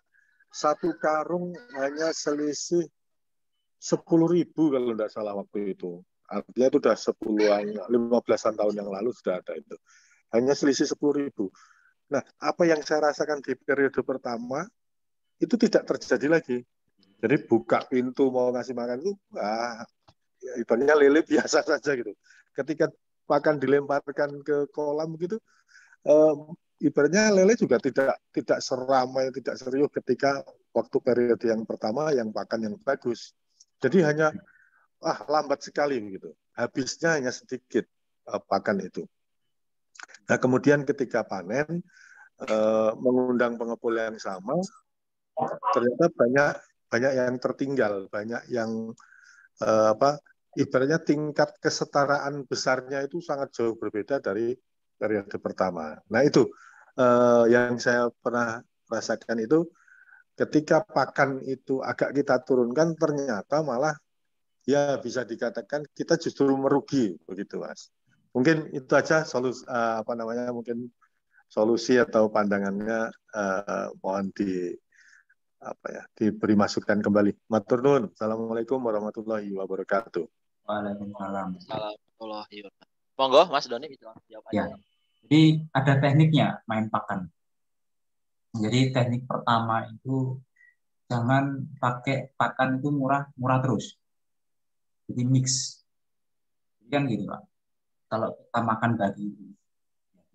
Speaker 8: satu karung hanya selisih 10.000 kalau tidak salah waktu itu. Artinya itu sudah 15-an tahun yang lalu sudah ada itu. Hanya selisih 10.000. Nah, apa yang saya rasakan di periode pertama itu tidak terjadi lagi. Jadi buka pintu mau ngasih makan itu, ibaratnya lele biasa saja gitu. Ketika pakan dilemparkan ke kolam gitu, ibaratnya lele juga tidak seramai, tidak serius ketika waktu periode yang pertama yang pakan yang bagus. Jadi hanya lambat sekali gitu. Habisnya hanya sedikit pakan itu. Nah, kemudian ketika panen mengundang pengepul yang sama, ternyata banyak yang tertinggal, banyak yang ibaratnya tingkat kesetaraan besarnya itu sangat jauh berbeda dari periode pertama. Nah, itu yang saya pernah rasakan itu ketika pakan itu agak kita turunkan, ternyata malah ya bisa dikatakan kita justru merugi begitu, Mas. Mungkin itu aja mungkin solusi atau pandangannya, mohon diberi masukan kembali. Matur nuwun. Assalamualaikum warahmatullahi wabarakatuh.
Speaker 6: Waalaikumsalam.
Speaker 3: Warahmatullahi wabarakatuh. Monggo Mas Doni jawab aja.
Speaker 6: Ya. Jadi ada tekniknya main pakan. Jadi teknik pertama itu jangan pakai pakan itu murah terus. Jadi mix. Jadi kan gitu Pak. Kalau kita makan daging,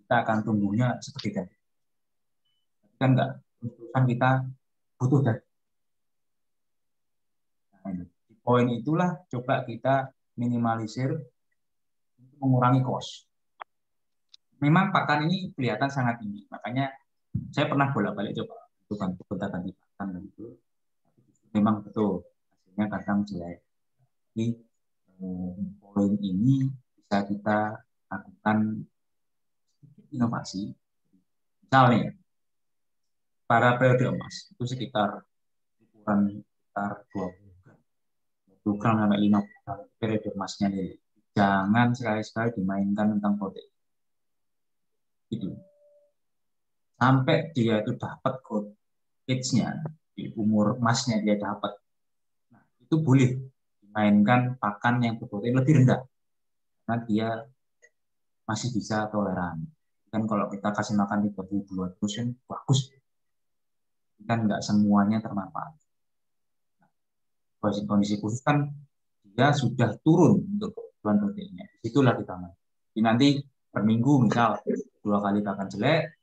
Speaker 6: kita akan tumbuhnya seperti daging. Tapi kan enggak. Terusan kita butuh daging. Nah, di poin itulah coba kita minimalisir untuk mengurangi cost. Memang pakan ini kelihatan sangat tinggi. Makanya saya pernah bolak-balik coba bukan ganti pakan gitu. Memang betul hasilnya kadang jelek. Jadi poin ini bisa kita lakukan inovasi. Misalnya pada periode emas itu sekitar ukuran sekitar 20 gram sampai 50 gram periode emasnya nih. Jangan sekali-sekali dimainkan tentang protein. Itu sampai dia itu dapat growth age-nya di umur emasnya dia dapat. Nah, itu boleh dimainkan pakan yang berprotein lebih rendah karena dia masih bisa toleran. Kan kalau kita kasih makan 32 terus kan bagus. Kan nggak semuanya termanfaat. Kondisi khusus kan dia sudah turun untuk kebutuhan proteinnya. Disitulah kita main. Jadi nanti per minggu misal 2 kali pakan jelek,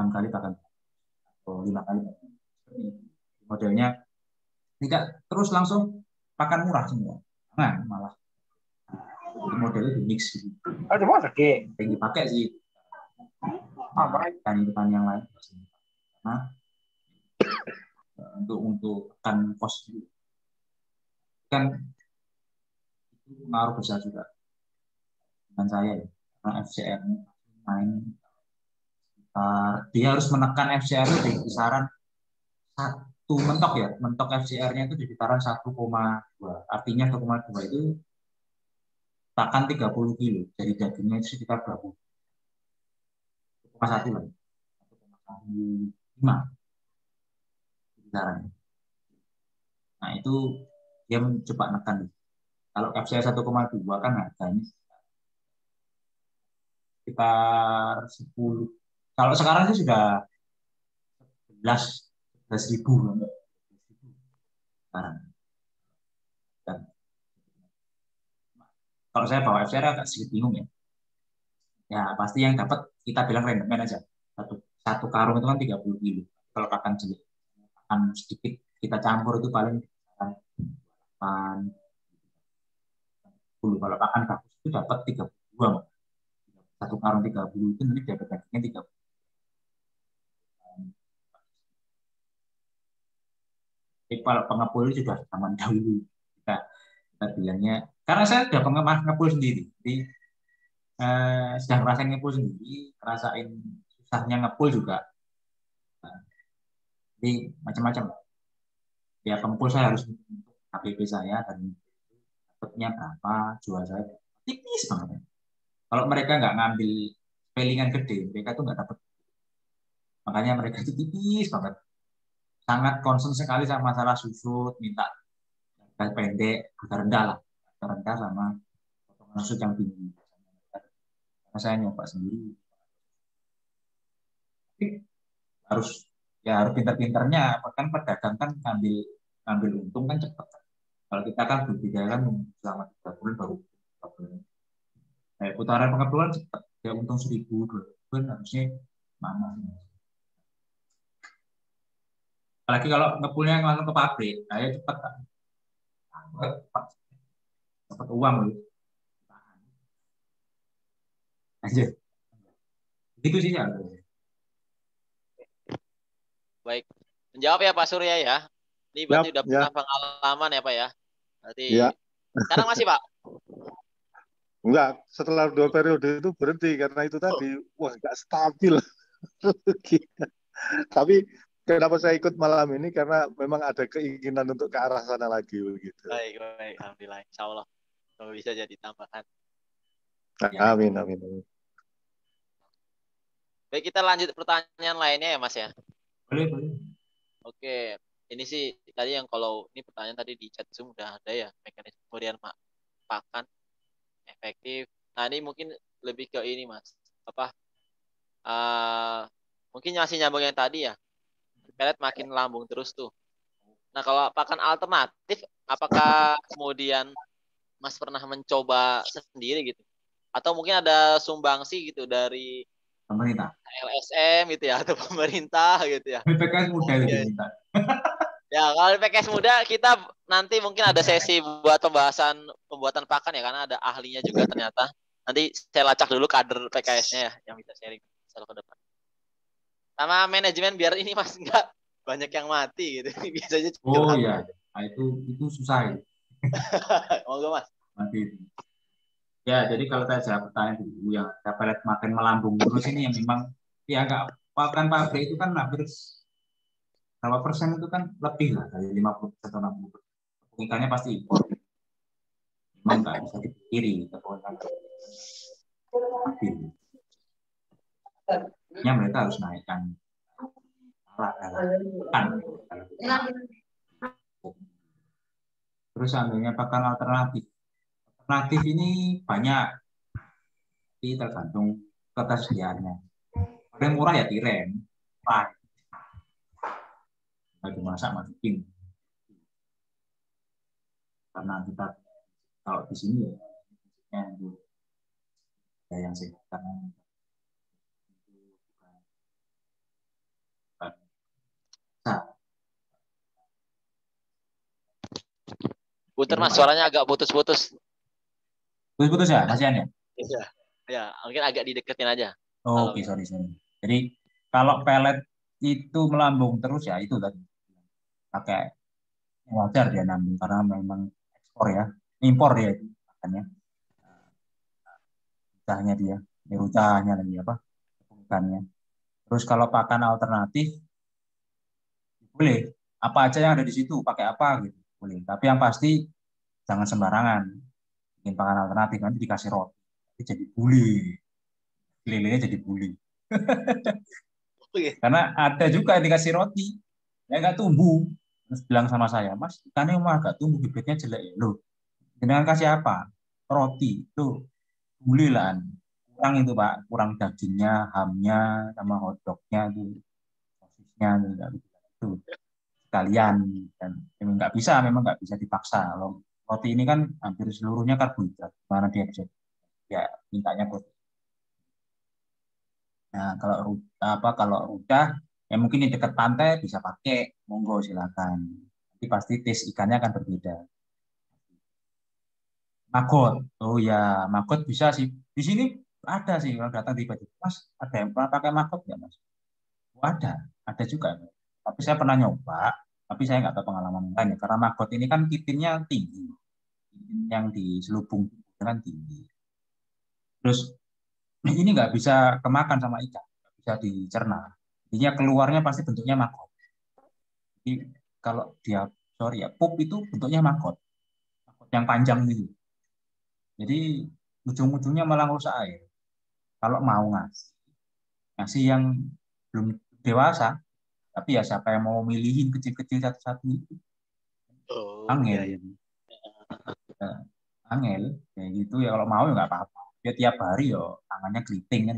Speaker 6: 6 kali pakan atau 5 kali pakan. Modelnya tidak terus langsung pakan murah semua. Nah, malah modelnya di mix. Yang dipakai sih ikan yang lain. Nah, untuk kan kos kan itu pengaruh besar juga dengan saya ya, karena FCR main dia harus menekan FCR itu di kisaran 1 mentok ya, mentok FCR-nya itu di kisaran 1,2, artinya 1,2 itu pakan 30 kilo, jadi dagingnya itu sekitar berapa? 1,1 lah, 1,15 kisarannya. Nah itu dia mencoba menekan. Kalau FCR 1,2 kan harganya sekitar 10. Kalau sekarang sih sudah 11.000 sekarang. Dan kalau saya bawa FCR agak sedikit bingung ya. Ya pasti yang dapat kita bilang randoman aja. Satu karung itu kan 30 kilo. Kalau pakan jelek, pakan sedikit kita campur itu paling 8. Kalau pakan bagus itu dapat 32. Satu karung 30 itu nanti dapat dagingnya 30. Jadi kalau pengepul sudah zaman dahulu kita bilangnya, karena saya sudah pengepul sendiri, jadi sudah ngerasain ngepul sendiri, ngerasain susahnya ngepul juga. Jadi macam-macam. Ya pengepul saya harus HPP saya dan dapatnya berapa, jual saya tipis banget. Kalau mereka nggak ngambil pelingan gede, mereka tuh nggak dapat. Makanya mereka itu tipis banget. Sangat concern sekali sama masalah susut, minta agak pendek, agak rendah lah. Agak rendah sama potongan susut yang tinggi. Karena saya nyoba sendiri. Tapi harus pintar-pintarnya. Kan pedagang kan ngambil untung kan cepat. Kalau kita kan berbeda kan selama 3 bulan baru 3 bulan. Putaran pengepuluan cepat. Ya untung 1.000, 2.000 harusnya mana. Apalagi kalau ngepulnya langsung ke pabrik, saya cepat kan. Dapat uang loh. Aja. Itu sih ya.
Speaker 3: Baik. Menjawab ya Pak Surya ya. Ini berarti udah pernah pengalaman ya Pak ya. Berarti sekarang masih Pak?
Speaker 8: Enggak, setelah 2 periode itu berhenti karena itu tadi, wah nggak stabil. Tapi kenapa saya ikut malam ini karena memang ada keinginan untuk ke arah sana lagi begitu.
Speaker 3: Baik. Alhamdulillah. Insya Allah bisa jadi tambahan.
Speaker 8: Amin.
Speaker 3: Baik, kita lanjut pertanyaan lainnya ya Mas ya.
Speaker 6: Boleh.
Speaker 3: Oke, ini sih tadi yang kalau ini pertanyaan tadi di chat Zoom udah ada ya, mekanisme pemberian pakan efektif. Nah ini mungkin lebih ke ini Mas, mungkin masih nyambung yang tadi ya, pelet makin lambung terus tuh. Nah kalau pakan alternatif, apakah kemudian Mas pernah mencoba sendiri gitu? Atau mungkin ada sumbangsi gitu dari
Speaker 6: pemerintah,
Speaker 3: LSM gitu ya, atau pemerintah gitu ya?
Speaker 6: PKS muda itu diminta.
Speaker 3: Ya kalau PKS muda kita nanti mungkin ada sesi buat pembuatan pakan ya, karena ada ahlinya juga ternyata. Nanti saya lacak dulu kader PKS-nya ya yang bisa sharing ke depan. Sama manajemen biar ini Mas enggak banyak yang mati gitu. Biasanya
Speaker 6: iya. Nah, itu susah ya.
Speaker 3: Monggo Mas.
Speaker 6: Mati. Ya, jadi kalau saya jawab pertanyaan dulu yang pelet makin melambung terus ini yang memang ya enggak pakan pabrik itu kan hampir berapa persen itu kan lebih lah dari 50% atau 60%. Ikannya pasti impor. Memang nggak bisa dipungkiri tepung ikan. Akhirnya mereka harus naikkan kan. Terus seandainya pakan alternatif ini banyak, tapi tergantung ketersediaannya. Yang murah ya tiren, bagi masak masukin. Karena kita kalau di sini ya yang sehat karena
Speaker 3: Putar Mas, suaranya agak putus-putus.
Speaker 6: Putus-putus ya, Mas Yan ya?
Speaker 3: Iya. Ya, mungkin agak dideketin aja.
Speaker 6: Oke, sorry. Jadi kalau pelet itu melambung terus ya itu tadi. Pakai wajar dia nambung karena memang ekspor ya, impor dia itu makanya rutahnya dia, ini rutahnya lagi ikannya. Terus kalau pakan alternatif boleh, apa aja yang ada di situ pakai apa gitu boleh. Tapi yang pasti jangan sembarangan bikin pakan alternatif, nanti dikasih roti jadi bully, lelenya jadi bully. Karena ada juga yang dikasih roti ya nggak tumbuh. Terus bilang sama saya, Mas, ikannya mah agak tumbuh, bibitnya jelek ya. Loh, dengan kasih apa? Roti. Tuh, bulilan. Kurang itu, Pak. Kurang dagingnya, hamnya, sama hotdognya, sosisnya, itu. Sekalian. Dan memang nggak bisa dipaksa. Kalau roti ini kan hampir seluruhnya karbohidrat. Mana dia bisa? Ya, mintanya protein. Nah, kalau udah ya mungkin di dekat pantai bisa pakai, monggo silakan. Tapi pasti taste ikannya akan berbeda. Maggot, oh ya maggot bisa sih. Di sini ada sih kalau datang tiba-tiba, Mas ada yang pernah pakai maggot nggak Mas? Oh, ada juga. Tapi saya pernah nyoba, tapi saya nggak tahu pengalaman lainnya. Karena maggot ini kan kitinnya tinggi, yang diselubung kan tinggi. Terus ini nggak bisa kemakan sama ikan, nggak bisa dicerna. Intinya keluarnya pasti bentuknya maggot. Jadi kalau dia pup itu bentuknya maggot yang panjang gitu. Jadi ujung-ujungnya malah rusak air. Kalau mau ngasih yang belum dewasa, tapi ya siapa yang mau milihin kecil-kecil satu-satu itu
Speaker 3: Oh
Speaker 6: angel,
Speaker 3: iya, iya.
Speaker 6: angel kayak gitu ya. Kalau mau ya nggak apa-apa. Ya tiap hari ya tangannya keriting kan.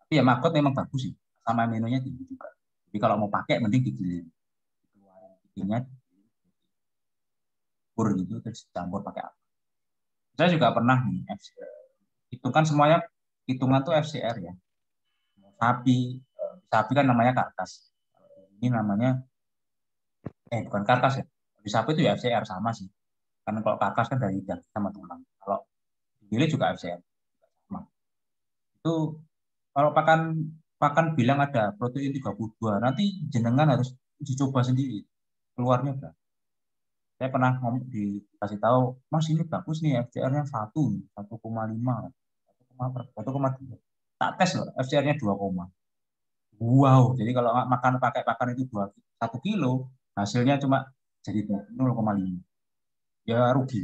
Speaker 6: Tapi ya maggot memang bagus sih, sama menunya tinggi juga. Jadi kalau mau pakai mending dikeluarin giginya, pur gitu terus campur pakai apa. Saya juga pernah nih, itu kan semuanya hitungan tuh FCR ya. Sapi kan namanya karkas. Ini namanya bukan karkas ya. Di sapi itu ya FCR sama sih. Karena kalau karkas kan dari daging sama tulang. Kalau gile juga FCR sama. Itu kalau pakan bilang ada protein 32, nanti jenengan harus dicoba sendiri keluarnya berapa. Saya pernah dikasih tahu, Mas ini bagus nih FCR-nya 1,5, 1,2. Tak tes loh, FCR-nya 2, wow. Jadi kalau makan pakai pakan itu 1 kilo, hasilnya cuma jadi 0,5. Ya rugi.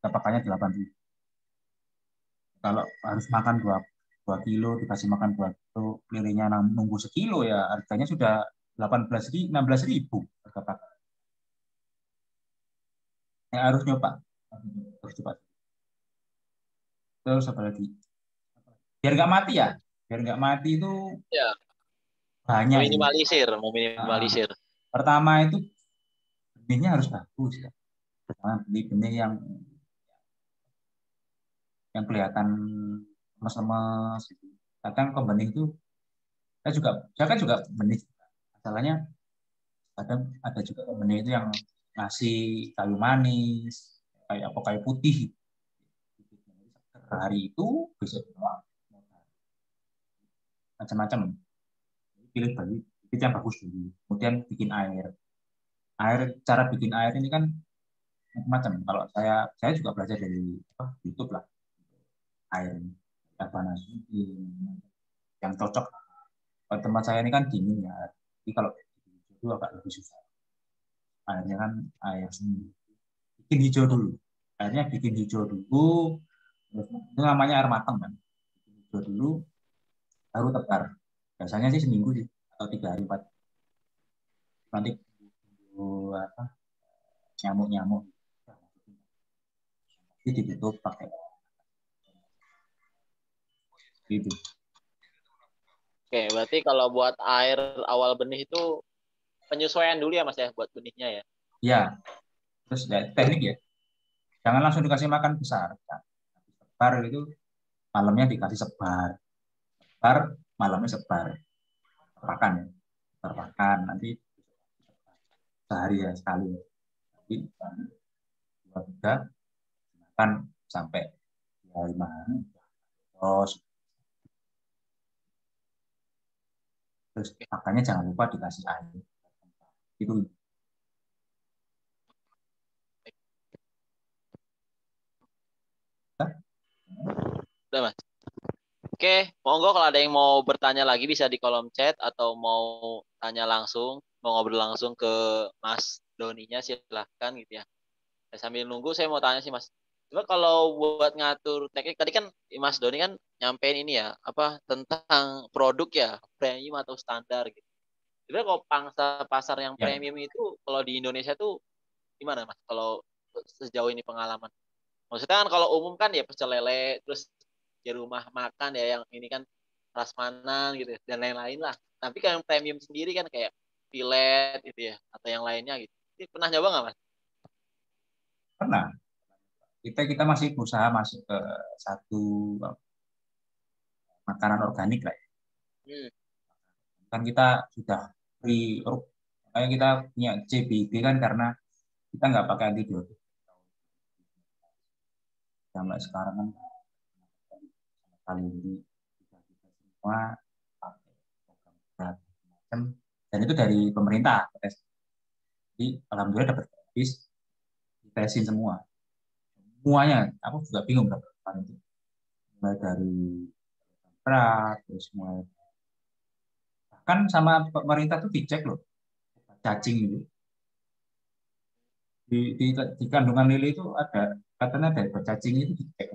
Speaker 6: Kita pakannya 8.000. Kalau harus makan 2 kilo, dikasih makan 2 kilo, lirinya nunggu sekilo, ya harganya sudah 16.000 harga pakan. Ya, harus nyoba. Harus coba. Terus apa lagi? Biar nggak mati ya. Biar nggak mati itu
Speaker 3: Ya,
Speaker 6: banyak.
Speaker 3: meminimalisir.
Speaker 6: Pertama itu benihnya harus bagus ya. Jangan beli benih yang kelihatan lemes-lemes gitu. Kadang pembenih itu saya kan juga benih. Masalahnya kadang ada juga pembenih itu yang ngasih kayu manis, kayak apa kayu putih. Hari itu besok macam-macam. Pilih bibit yang bagus dulu. Kemudian bikin air. Cara bikin air ini kan macam. Kalau saya juga belajar dari YouTube lah. Air yang panas, yang cocok. Kalau tempat saya ini kan dingin ya. Jadi kalau itu agak lebih susah. Airnya kan air seni. Bikin hijau dulu. Airnya bikin hijau dulu. Itu namanya air matang kan. Bikin hijau dulu, baru tebar. Biasanya sih seminggu sih, atau 3 hari 4. Nanti nyamuk-nyamuk. Jadi ditutup pakai gitu.
Speaker 3: Oke, berarti kalau buat air awal benih itu penyesuaian dulu ya Mas ya buat benihnya ya.
Speaker 6: Iya. Terus ya, teknik ya. Jangan langsung dikasih makan besar. Sebar itu malamnya dikasih sebar. Sebar malamnya sebar. Terpakan ya. Terpakan nanti sehari ya sekali. Jadi 2-3 makan sampai 5 hari. Terus makanya jangan lupa dikasih air. Itu.
Speaker 3: Udah Mas. Oke, monggo kalau ada yang mau bertanya lagi bisa di kolom chat atau mau tanya langsung, mau ngobrol langsung ke Mas Doninya silahkan gitu ya. Sambil nunggu saya mau tanya sih Mas. Coba kalau buat ngatur teknik tadi kan Mas Doni kan nyampein ini ya, apa tentang produk ya, premium atau standar gitu. Sebenarnya kalau pangsa pasar yang premium itu kalau di Indonesia tuh gimana Mas? Kalau sejauh ini pengalaman. Maksudnya kan kalau umum kan ya pecel lele, terus di rumah makan ya yang ini kan prasmanan gitu dan lain-lain lah. Tapi kan yang premium sendiri kan kayak filet gitu ya atau yang lainnya gitu. Ini pernah nyoba nggak Mas?
Speaker 6: Pernah. Kita masih berusaha masuk ke satu makanan organik lah ya. Kan kita sudah free, kayak kita punya CBD kan karena kita nggak pakai antibiotik. Sampai sekarang kan kali ini kita semua pakai program macam, dan itu dari pemerintah. Jadi alhamdulillah dapat gratis, ditesin semuanya. Aku juga bingung dapat itu. Mulai dari berat, terus mulai kan sama pemerintah tuh dicek loh cacing itu Di kandungan lele itu ada katanya ada cacing itu dicek.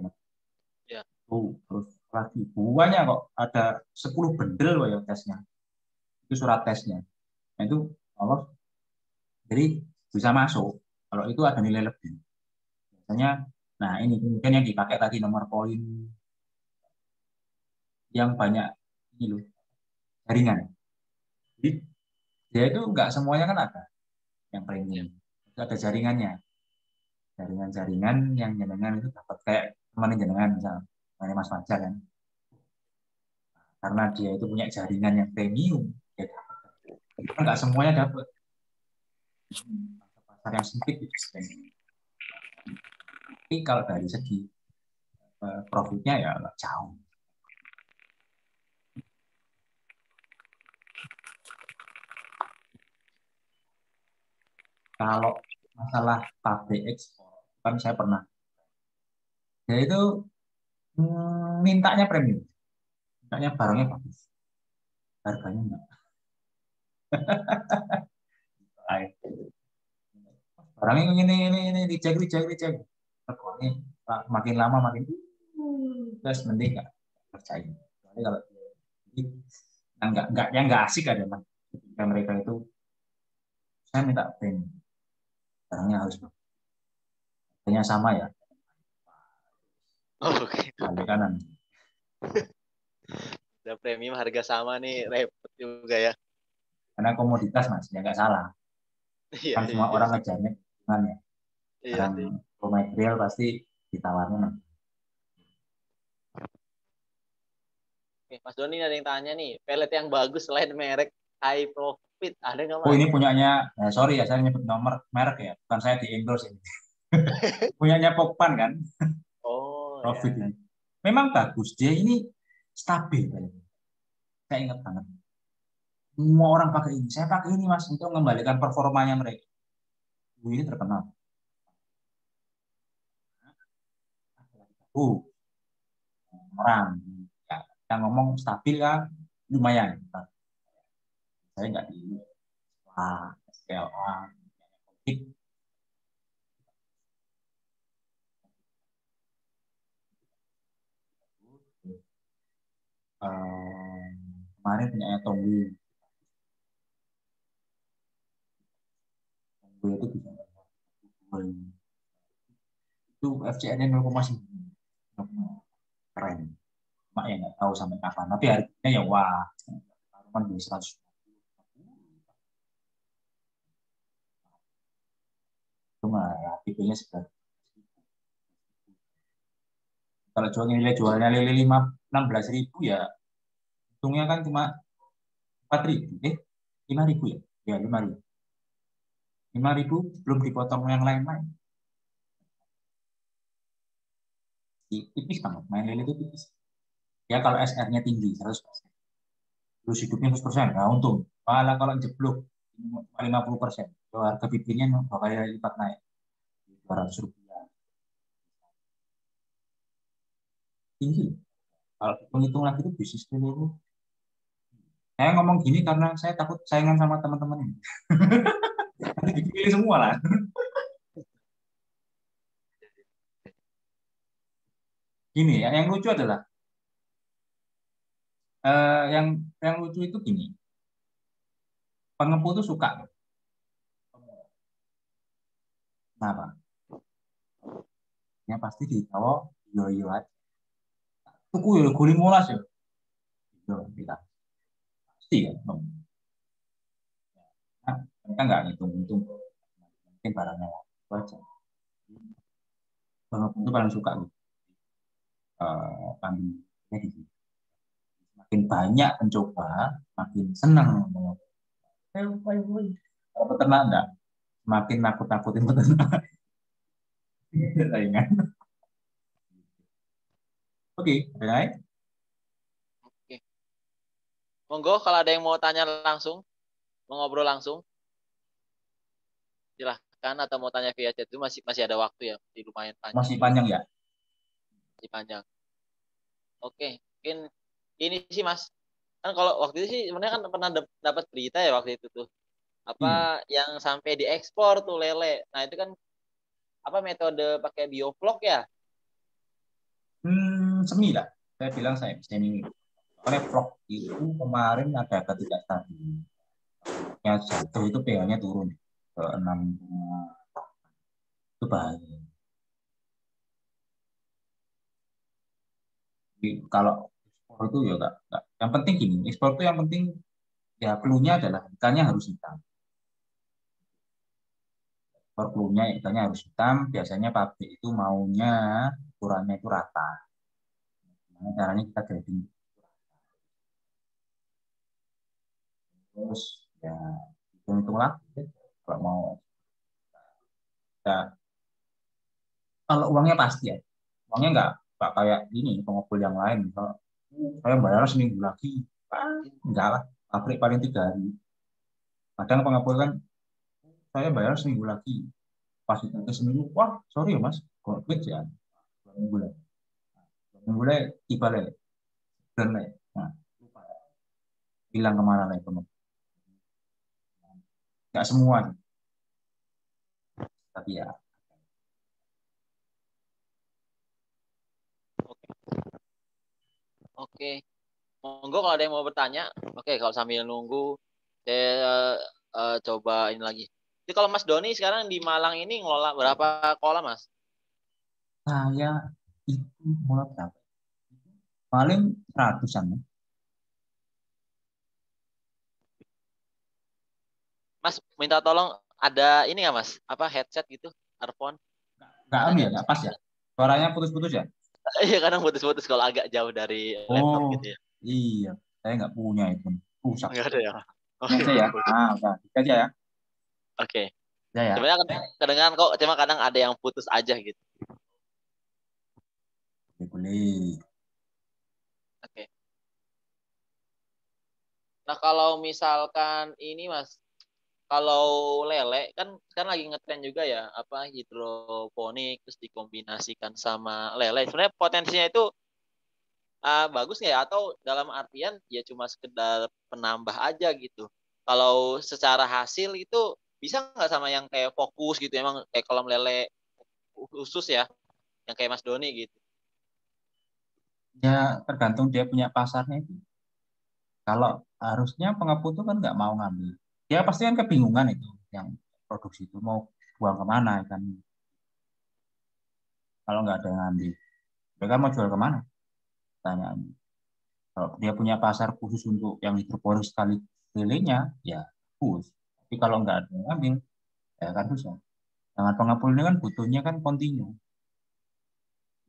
Speaker 3: Ya.
Speaker 6: Terus lagi buahnya kok ada 10 bendel loh ya tesnya. Itu surat tesnya. Nah, itu Allah jadi bisa masuk kalau itu ada nilai lebih. Biasanya, nah ini kemudian yang dipakai tadi nomor poin yang banyak ini loh jaringan. Jadi dia itu nggak semuanya kan ada yang premium. Itu ada jaringannya. Jaringan-jaringan yang jenengan itu dapat kayak teman jenengan misalnya Mas Fajar kan. Karena dia itu punya jaringan yang premium, dia dapat. Karena nggak semuanya dapat. Pasar yang sempit itu. Tapi kalau dari segi profitnya ya nggak jauh. Kalau masalah pabrik ekspor, kan saya pernah. Dia itu mintanya premium, mintanya barangnya bagus, harganya enggak. Barangnya ini dicek. Regane makin lama makin terus mending nggak percaya. Jadi kalau yang nggak asik adalah ketika mereka itu saya minta premium, barangnya harus bagus, harganya sama ya.
Speaker 3: Oke.
Speaker 6: Balik kanan.
Speaker 3: Udah premium harga sama nih repot juga ya.
Speaker 6: Karena komoditas Mas, ya nggak salah.
Speaker 3: Iya,
Speaker 6: Kan semua orang ngejarnya keuntungannya.
Speaker 3: Iya
Speaker 6: Barang raw material pasti ditawarnya nanti.
Speaker 3: Oke, Mas Doni ada yang tanya nih, pelet yang bagus selain merek high profit ada nggak Mas?
Speaker 6: Oh ini punyanya, sorry ya saya nyebut nomor merek ya, bukan saya di endorse ini. Punyanya Pokpan kan?
Speaker 3: Oh.
Speaker 6: Profit
Speaker 3: Ya.
Speaker 6: ini. Memang bagus, dia ini stabil. Saya ingat banget. Semua orang pakai ini, saya pakai ini Mas untuk mengembalikan performanya mereka. Ini terkenal. Orang ya, kita ngomong stabil kan lumayan. Saya nggak di SLA, kemarin punya Tonggu itu bisa itu FCN-nya 0,9 keren. Mak ya nggak tahu sampai kapan, tapi harganya ya wah, kan beli 100. Itu mah ya tipenya sekitar. Kalau jualnya lele 16.000 ya, untungnya kan cuma 4.000, 5.000 ya, ya 5.000. 5.000 belum dipotong yang lain-lain. Tipis banget, main lele itu tipis. Ya kalau SR-nya tinggi 100%. Terus hidupnya 100%, nah untung. Malah kalau jeblok 50%, harga bibirnya bakal lipat naik 200 rupiah. Tinggi. Kalau hitung lagi itu bisnis lele. Saya ngomong gini karena saya takut saingan sama teman-teman ini. Nanti dipilih semua lah. Gini ya, yang lucu adalah yang lucu itu gini. Pengepul itu suka. Kenapa? Ya pasti di Jawa yo aja. Tuku yo guling molas ya. Yo kita. Pasti ya. Nah, mereka nggak ngitung-ngitung mungkin barangnya itu aja. Pengepul itu paling suka gitu. Kambingnya di sini. Makin banyak mencoba, makin senang. Kalau peternak enggak, makin nakut-nakutin peternak. Saingan. Oke, ada lain?
Speaker 3: Oke. Monggo kalau ada yang mau tanya langsung, mau ngobrol langsung, silahkan, atau mau tanya via chat itu masih ada waktu ya, masih lumayan panjang.
Speaker 6: Masih panjang ya?
Speaker 3: Masih panjang. Oke, mungkin ini sih Mas. Kan kalau waktu itu sih sebenarnya kan pernah dapat berita ya waktu itu tuh. apa yang sampai diekspor tuh lele. Nah, itu kan apa metode pakai bioflok ya?
Speaker 6: Semi lah. Saya bilang saya semi. Oleh vlog itu kemarin ada ketidakstabilan. Yang jatuh itu pH-nya turun ke 6. Itu bahaya. Jadi, kalau ekspor itu ya enggak. Yang penting gini, ekspor itu yang penting ya clue-nya adalah ikannya harus hitam. Ekspor clue-nya ikannya harus hitam. Biasanya pabrik itu maunya ukurannya itu rata. Nah, caranya kita grading. Terus ya hitung lagi kalau mau ya, kalau uangnya pasti ya uangnya nggak kayak ini pengepul yang lain. Kalau saya bayar seminggu lagi enggak lah, pabrik paling 3 hari. Kadang pengepul kan saya bayar seminggu lagi, pas itu seminggu, wah sorry ya mas, kok duit ya 2 minggu lah, 2 minggu lah tiba lah dan lah, nah lupa hilang kemana lah itu, nggak semua tapi ya.
Speaker 3: Oke. Monggo kalau ada yang mau bertanya. Oke, kalau sambil nunggu saya coba ini lagi. Jadi kalau Mas Doni sekarang di Malang ini ngelola berapa kolam, Mas?
Speaker 6: Saya itu mulai berapa? Paling 100-an ya.
Speaker 3: Mas minta tolong ada ini nggak Mas? Apa headset gitu, earphone?
Speaker 6: Nggak ya, nggak pas ya. Suaranya putus-putus ya.
Speaker 3: Iya kadang putus-putus kalau agak jauh dari laptop gitu ya.
Speaker 6: Iya, saya nggak punya itu. Rusak.
Speaker 3: Nggak ada ya.
Speaker 6: Ini aja ya. Udah, gitu aja ya.
Speaker 3: Oke.
Speaker 6: Ya ya.
Speaker 3: Sebenarnya kedengaran kok, cuma kadang ada yang putus aja gitu.
Speaker 6: Boleh.
Speaker 3: Oke. Nah kalau misalkan ini Mas, kalau lele kan lagi ngetren juga ya, apa hidroponik terus dikombinasikan sama lele. Sebenarnya potensinya itu bagus nggak ya? Atau dalam artian ya cuma sekedar penambah aja gitu. Kalau secara hasil itu bisa nggak sama yang kayak fokus gitu, emang kayak kolam lele khusus ya, yang kayak Mas Doni gitu.
Speaker 6: Ya tergantung dia punya pasarnya itu. Kalau harusnya pengepul itu kan nggak mau ngambil. Dia pasti kan kebingungan itu yang produksi itu mau buang kemana kan. Kalau nggak ada yang ngambil, mereka mau jual kemana? Pertanyaan. Kalau dia punya pasar khusus untuk yang hidroponik sekali lelenya, ya bagus. Tapi kalau nggak ada yang ngambil, ya kan susah. Dengan pengepul ini kan butuhnya kan kontinu.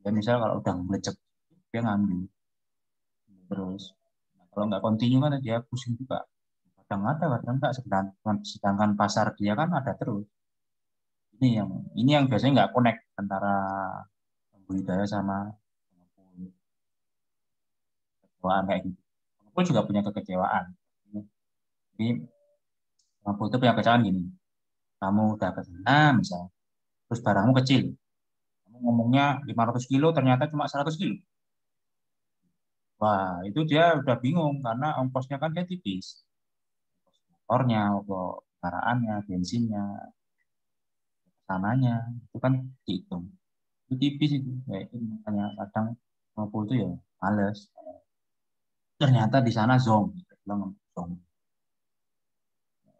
Speaker 6: Ya misal kalau udah melecek, dia ngambil. Terus kalau nggak kontinu kan dia pusing juga. Kadang ada, kadang enggak. Sedangkan pasar dia kan ada terus. Ini yang biasanya nggak connect antara budidaya sama kekecewaan kayak gitu. Pengepul juga punya kekecewaan. Jadi pengepul itu punya kekecewaan gini. Kamu udah ke sana misalnya, terus barangmu kecil. Kamu ngomongnya 500 kilo, ternyata cuma 100 kilo. Wah, itu dia udah bingung karena ongkosnya kan dia tipis. Motornya, kendaraannya, bensinnya, sananya, itu kan dihitung. Itu tipis itu. Ya, itu makanya kadang pengepul itu ya males. Ternyata di sana zong.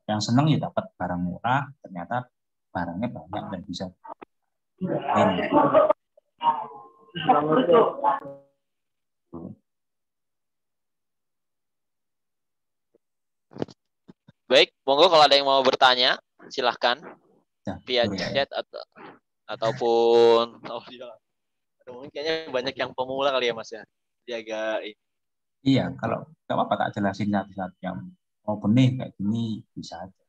Speaker 6: Yang seneng ya dapat barang murah, ternyata barangnya banyak dan bisa.
Speaker 3: Baik, monggo kalau ada yang mau bertanya, silahkan
Speaker 6: Ya,
Speaker 3: via chat ataupun mungkin kayaknya banyak yang pemula kali ya Mas ya. Jaga ini.
Speaker 6: Iya, kalau nggak apa-apa tak jelasin satu-satu yang mau benih kayak gini bisa aja.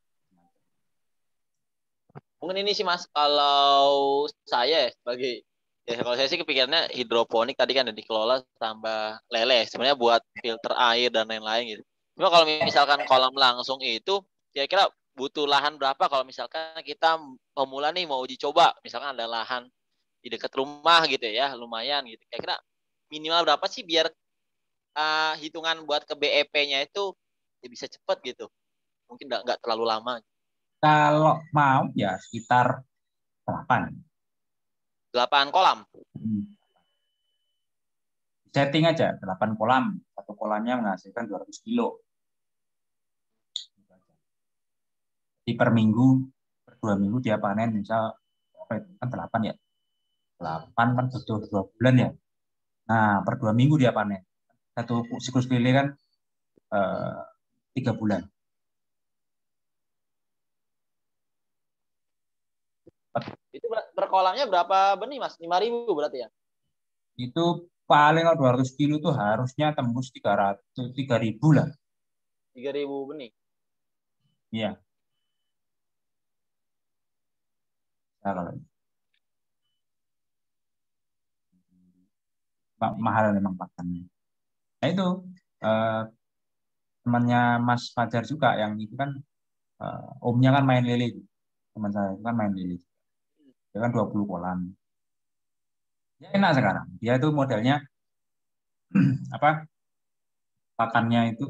Speaker 3: Mungkin ini sih Mas, kalau saya ya sebagai kalau saya sih kepikirannya hidroponik tadi kan dikelola tambah lele. Sebenarnya buat filter air dan lain-lain gitu. Cuma kalau misalkan kolam langsung itu kira-kira butuh lahan berapa kalau misalkan kita pemula nih mau uji coba, misalkan ada lahan di dekat rumah gitu ya, lumayan gitu. Kira-kira minimal berapa sih biar hitungan buat ke BEP-nya itu ya bisa cepat gitu. Mungkin nggak terlalu lama.
Speaker 6: Kalau mau ya sekitar 8.
Speaker 3: 8 kolam.
Speaker 6: Setting aja 8 kolam. Satu kolamnya menghasilkan 200 kilo. Jadi per minggu, per 2 minggu dia panen misal kan 8 ya. 8 kan butuh 2 bulan ya. Nah, per 2 minggu dia panen. Satu siklus lele kan 3 bulan.
Speaker 3: Itu per kolamnya berapa benih, Mas? 5.000 berarti ya?
Speaker 6: Itu paling 200 kilo itu harusnya tembus 3.000 lah.
Speaker 3: 3.000 benih.
Speaker 6: Iya. Nah, kalau mahal memang pakannya. Nah itu temannya Mas Fajar juga yang itu kan omnya kan main lele, teman saya itu kan main lele, dia kan 20 kolam. Ya enak sekarang. Dia itu modelnya apa? Pakannya itu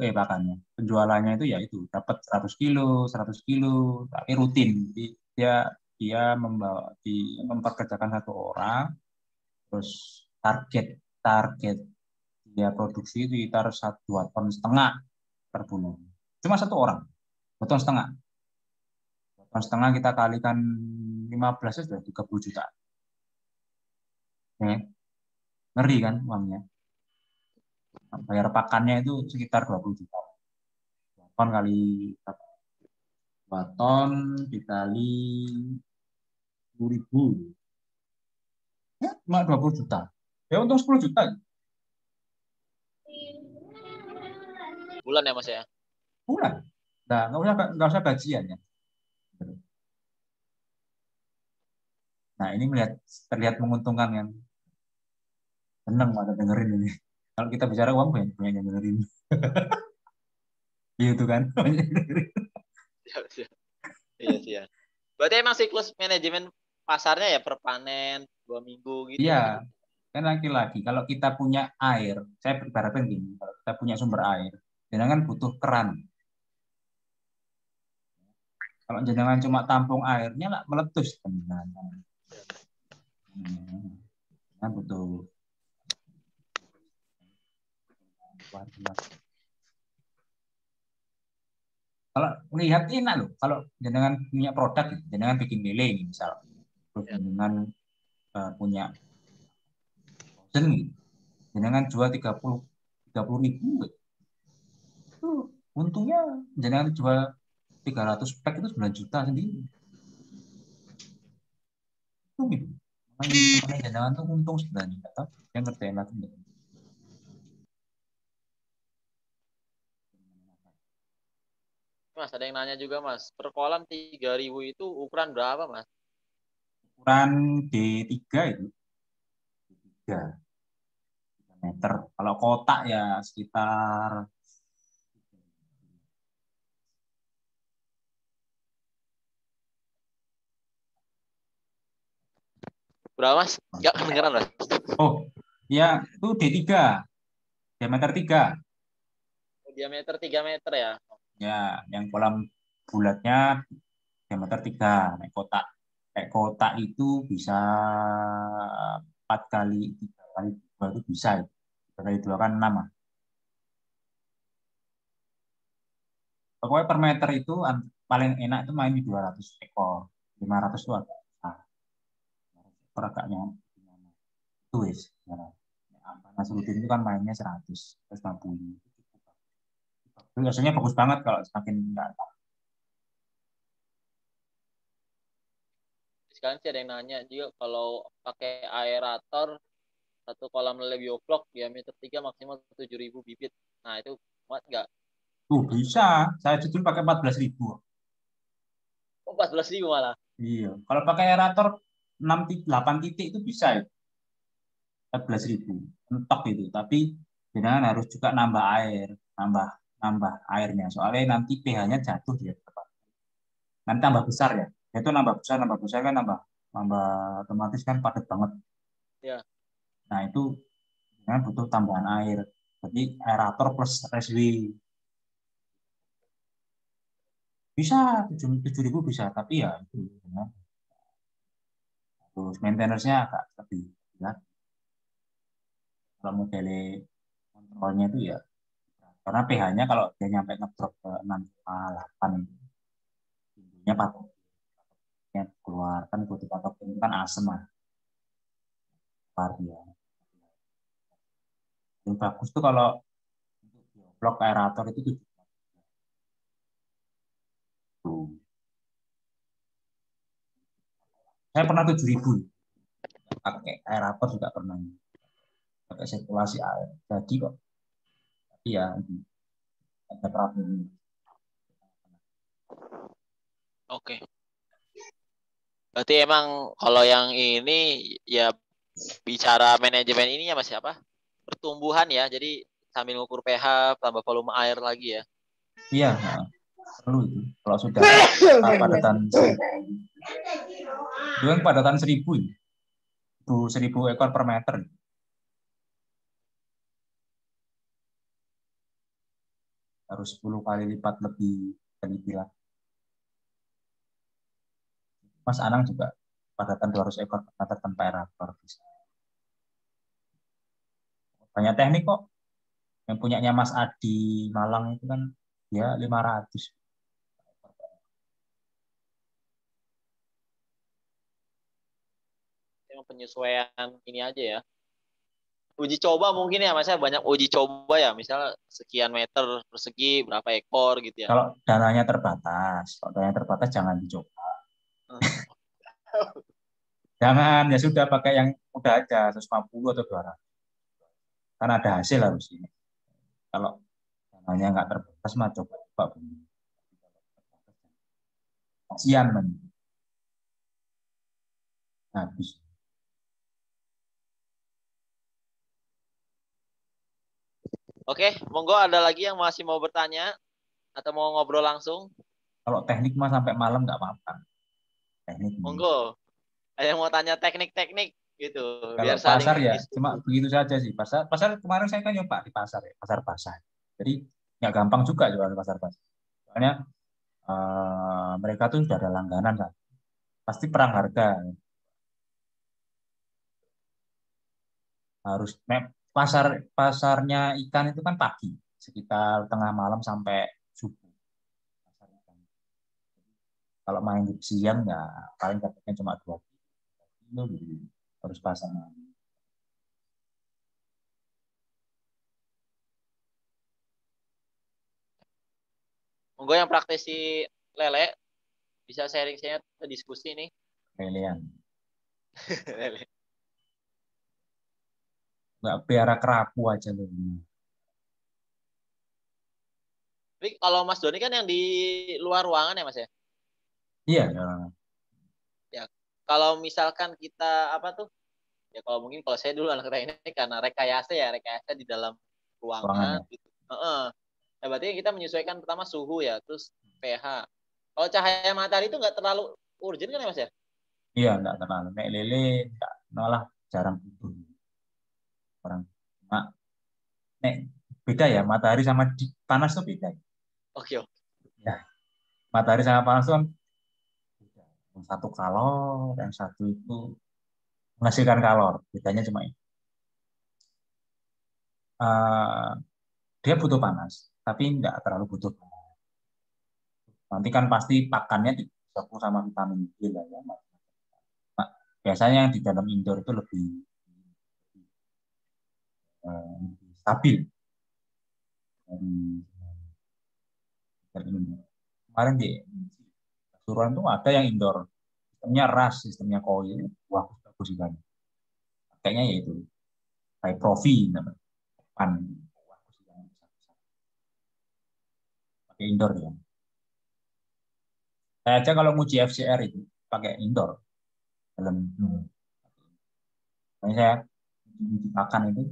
Speaker 6: penjualannya itu ya itu dapat 100 kilo, 100 kilo, tapi rutin. Jadi dia memperkerjakan satu orang, terus target dia produksi itu sekitar 2,5 ton per bulan. Cuma satu orang, 2,5 ton. 2,5 ton kita kalikan 15 sudah 30 juta. Oke. Ngeri kan uangnya. Bayar pakannya itu sekitar 20 juta. 2 ton kali 2 ton dikali 10.000. Ya, cuma 20 juta. Ya untung 10 juta.
Speaker 3: Bulan ya, Mas ya?
Speaker 6: Bulan. Nah, nggak usah gajian ya. Nah, ini terlihat menguntungkan kan. Seneng malah dengerin ini. Kalau kita bicara uang banyak yang dengerin. Gitu kan.
Speaker 3: Iya sih ya. Berarti emang siklus manajemen pasarnya ya per panen 2 minggu gitu.
Speaker 6: Iya. Kan lagi-lagi kalau kita punya air, saya berharapin gini, kalau kita punya sumber air, jangan putuh keran. Kalau jangan cuma tampung airnya lah meletus kan. Kan butuh kalau melihat enak loh, kalau jangan punya produk, jangan bikin lele misal, terus jangan punya dosen, jangan jual 30.000, itu untungnya jangan jual 300 pack itu 9 juta sendiri. Itu gitu. Makanya jangan tuh untung 9 juta, yang ngerjain lagi.
Speaker 3: Mas, ada yang nanya juga, Mas. Per kolam 3.000 itu ukuran berapa, Mas?
Speaker 6: Ukuran D3 itu. D3 meter. Kalau kotak ya sekitar
Speaker 3: berapa, Mas? Enggak kedengeran, Mas.
Speaker 6: Oh, ya itu D3. Diameter 3.
Speaker 3: Diameter 3 meter ya.
Speaker 6: Ya, yang kolam bulatnya diameter 3, naik kotak. Kayak kotak itu bisa 4 kali 3 kali 2 itu bisa. 3 kali 2 kan 6. Pokoknya per meter itu paling enak itu main di 200 ekor. 500 itu agak agaknya itu wis. Nasruddin itu kan mainnya 100, 150. Biasanya bagus banget kalau semakin enggak.
Speaker 3: Sekarang sih ada yang nanya juga kalau pakai aerator satu kolam lele bioflok diameter 3 maksimal 7.000 bibit. Nah, itu muat nggak?
Speaker 6: Bisa. Saya jujur pakai 14.000.
Speaker 3: Oh, 14.000 malah.
Speaker 6: Iya. Kalau pakai aerator 8 titik itu bisa ya. 14.000. Mentok itu. Tapi jangan harus juga nambah air. Nambah airnya. Soalnya nanti pH-nya jatuh dia. Nanti tambah besar ya. Itu nambah besar kan nambah otomatis kan padat banget.
Speaker 3: Ya.
Speaker 6: Nah itu butuh tambahan air. Jadi aerator plus RSW. Bisa 7.000 bisa, tapi ya itu ya. Terus maintenance-nya agak lebih ya. Kalau model kontrolnya itu ya karena pH-nya kalau dia nyampe ngedrop ke 6,8 itu pintunya patoknya keluar kan butuh patok itu kan asam lah keluar dia. Yang bagus tuh kalau untuk blok aerator itu 7. Saya pernah 7.000 pakai aerator juga pernah pakai sirkulasi air jadi kok tapi ya ada problem.
Speaker 3: Oke. Berarti emang kalau yang ini ya bicara manajemen ini ya Mas siapa? Pertumbuhan ya. Jadi sambil ngukur pH tambah volume air lagi ya.
Speaker 6: Iya, perlu itu. Kalau sudah padatan itu kan padatan 1.000 itu 1.000 ekor per meter. Harus 10 kali lipat lebih teliti lah. Mas Anang juga padatan 200 ekor per meter tanpa aerator bisa. Banyak teknik kok. Yang punyanya Mas Adi Malang itu kan dia 500.
Speaker 3: Emang penyesuaian ini aja ya. Uji coba mungkin ya Mas ya banyak uji coba ya. Misalnya sekian meter persegi berapa ekor gitu ya.
Speaker 6: Kalau dananya terbatas, jangan dicoba. Jangan, ya sudah pakai yang udah aja 150 atau 200. Kan ada hasil harusnya. Kalau dananya nggak terbatas mah coba beli. Kasihan men. Habis.
Speaker 3: Oke, monggo ada lagi yang masih mau bertanya atau mau ngobrol langsung?
Speaker 6: Kalau teknik mah sampai malam nggak apa-apa. Teknik.
Speaker 3: Monggo. Ada yang mau tanya teknik-teknik gitu.
Speaker 6: Kalau
Speaker 3: Biar saling
Speaker 6: pasar ya
Speaker 3: diskusi.
Speaker 6: cuma begitu saja sih. Pasar kemarin saya kan nyoba di pasar ya, pasar basah. Jadi nggak gampang juga jual di pasar basah. Soalnya mereka tuh sudah ada langganan kan. Pasti perang harga. Harus pasarnya ikan itu kan pagi sekitar tengah malam sampai subuh. Kalau main di siang ya paling dapatnya cuma 2 kilo gitu. Harus pasang.
Speaker 3: Monggo yang praktisi lele bisa sharing-sharing atau diskusi nih.
Speaker 6: Lelean.
Speaker 3: Lele.
Speaker 6: Nggak pelihara kerapu aja loh.
Speaker 3: Tapi kalau Mas Doni kan yang di luar ruangan ya Mas ya?
Speaker 6: Iya.
Speaker 3: Ya. Kalau misalkan kita apa tuh? Ya kalau mungkin kalau saya dulu anak teknik karena rekayasa di dalam ruangan
Speaker 6: Ruangan,
Speaker 3: gitu. Ya berarti kita menyesuaikan pertama suhu ya, terus pH. Kalau cahaya matahari itu nggak terlalu urgent kan ya Mas ya?
Speaker 6: iya, enggak terlalu. Nek lele enggak, malah jarang tidur. Orang mak, nek beda ya, matahari sama panas tuh beda.
Speaker 3: Oke.
Speaker 6: Ya, matahari sama panas tuh kan beda. Yang satu kalor, yang satu itu menghasilkan kalor. Bedanya cuma ini. Dia butuh panas, tapi enggak terlalu butuh panas. Nanti kan pasti pakannya didukung sama vitamin D lah ya. Nah, biasanya yang di dalam indoor itu lebih stabil dari ini. Kemarin di Pasuruan tuh ada yang indoor, sistemnya RAS, sistemnya koil, bagus juga. Kayaknya ya itu high profi namanya, pan, pakai indoor ya. Saya aja kalau nguji FCR itu pakai indoor dalam. Saya uji makan itu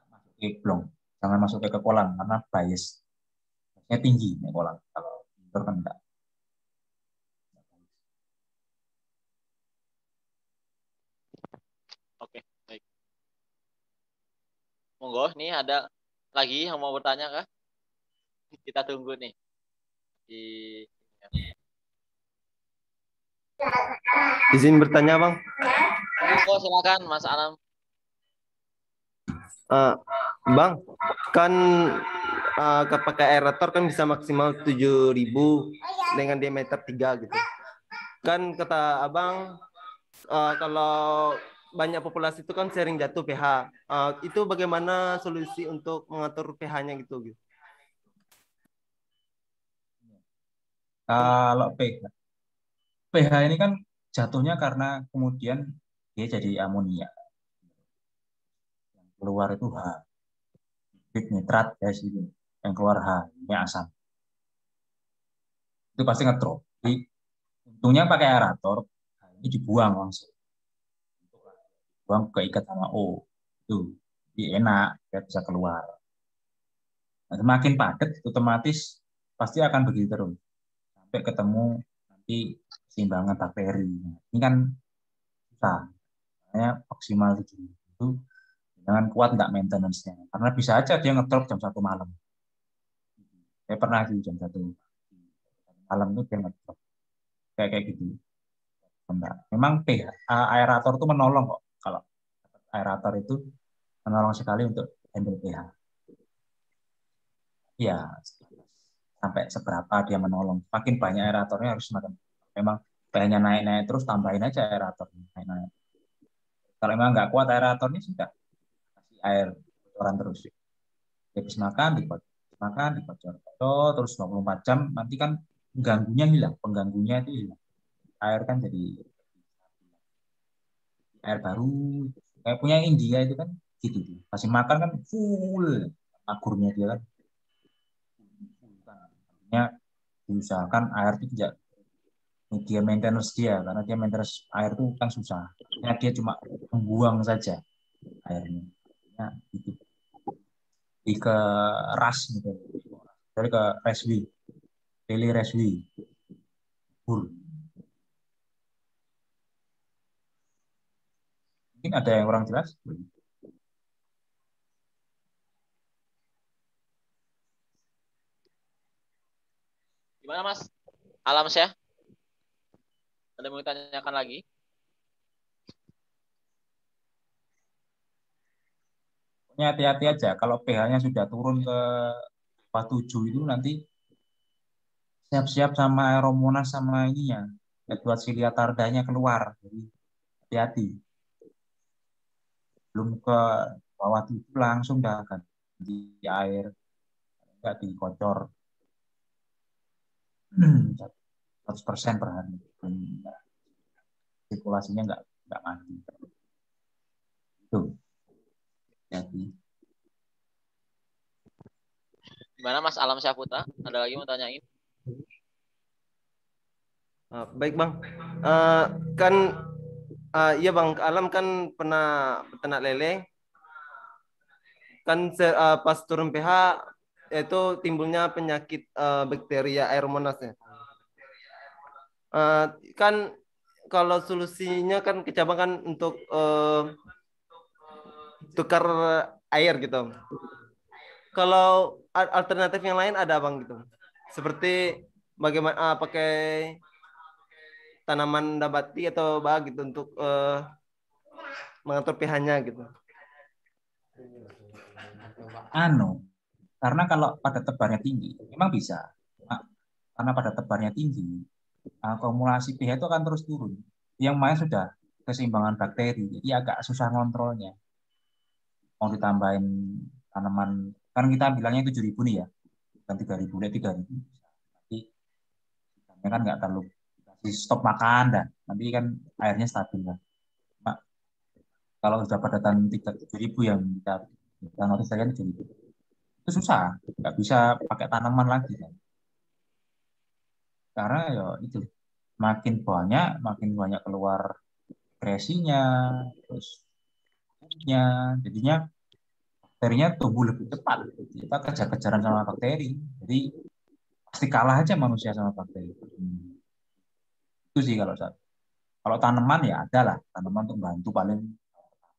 Speaker 6: masuk ke blong, jangan masuk ke kolam karena biasnya tinggi nih kolam. Kalau indoor kan enggak.
Speaker 3: Oke, baik. Monggo, nih ada lagi yang mau bertanya kah? Kita tunggu nih.
Speaker 10: Izin bertanya, Bang.
Speaker 3: Oh, silakan Mas Anam.
Speaker 10: Bang, kan pakai aerator kan bisa maksimal 7.000 dengan diameter 3 gitu. Kan kata Abang, kalau banyak populasi itu kan sering jatuh pH. Itu bagaimana solusi untuk mengatur pH-nya gitu?
Speaker 6: Kalau pH ini kan jatuhnya karena kemudian dia jadi amonia. Yang keluar itu H, nitrat ya sih. Yang keluar H, ini asam. Itu pasti ngedrop. Jadi untungnya pakai aerator, ini dibuang langsung. Buang keikat sama O. Itu jadi enak, dia bisa keluar. Nah, semakin padat, otomatis pasti akan begitu terus. Sampai ketemu nanti keseimbangan bakteri. Nah, ini kan susah. Makanya maksimal itu jangan kuat nggak maintenance-nya. Karena bisa aja dia ngedrop jam 1 malam. Saya pernah di jam 1 malam itu dia ngedrop. Kayak gitu. Enggak. Memang aerator itu menolong kok. Kalau aerator itu menolong sekali untuk handle pH. Ya, sampai seberapa dia menolong. Makin banyak aeratornya harus semakin. Memang pH-nya naik-naik terus, tambahin aja aerator. Naik-naik. Kalau memang nggak kuat aeratornya, sudah kasih air kotoran terus. Habis makan, dikocor. Terus 24 jam, nanti kan pengganggunya hilang. Pengganggunya itu hilang. Air kan jadi air baru. Kayak punya India itu kan gitu. Kasih makan kan full. Akurnya dia kan. Artinya diusahakan air itu tidak dia maintenance dia, karena dia maintenance air itu kan susah. Karena dia cuma membuang saja airnya. Ya, gitu. Ke ras gitu. Dari ke reswi. Daily reswi. Full. Mungkin ada yang kurang jelas?
Speaker 3: Gimana Mas? Alam saya? Ada yang mau ditanyakan lagi?
Speaker 6: Pokoknya hati-hati aja. Kalau pH-nya sudah turun ke 47 itu nanti siap-siap sama Aeromonas sama ininya. Edward ciliatardanya keluar. Jadi hati-hati. Belum ke bawah 7 langsung dah ganti air. Enggak dikocor. 100% per hari. Sirkulasinya enggak mati. Itu. Jadi.
Speaker 3: Gimana Mas Alam Syahputra? Ada lagi mau tanyain?
Speaker 10: Baik Bang. Kan iya Bang, Alam kan pernah peternak lele. Kan pas turun pH itu timbulnya penyakit bakteria Aeromonas ya. Kan kalau solusinya kan kecabangan kan untuk tukar air gitu. Kalau alternatif yang lain ada Bang gitu. Seperti bagaimana pakai tanaman nabati atau bah gitu untuk mengatur pH-nya gitu.
Speaker 6: Karena kalau pada tebarnya tinggi, memang bisa. Karena pada tebarnya tinggi, akumulasi pH itu akan terus turun. Yang main sudah keseimbangan bakteri, jadi agak susah ngontrolnya. Mau ditambahin tanaman, kan kita bilangnya 7.000 nih ya, bukan 3.000, 3.000. Nanti ikannya kan nggak terlalu stop makan dah, nanti kan airnya stabil lah. Nah, kalau sudah padatan 7.000 yang kita notice kan 7.000, itu susah, nggak bisa pakai tanaman lagi kan. Karena ya itu makin banyak keluar kresinya, terus jadinya bakterinya tumbuh lebih cepat. Kita kejar-kejaran sama bakteri, jadi pasti kalah aja manusia sama bakteri. Itu sih kalau tanaman ya ada lah tanaman untuk bantu paling,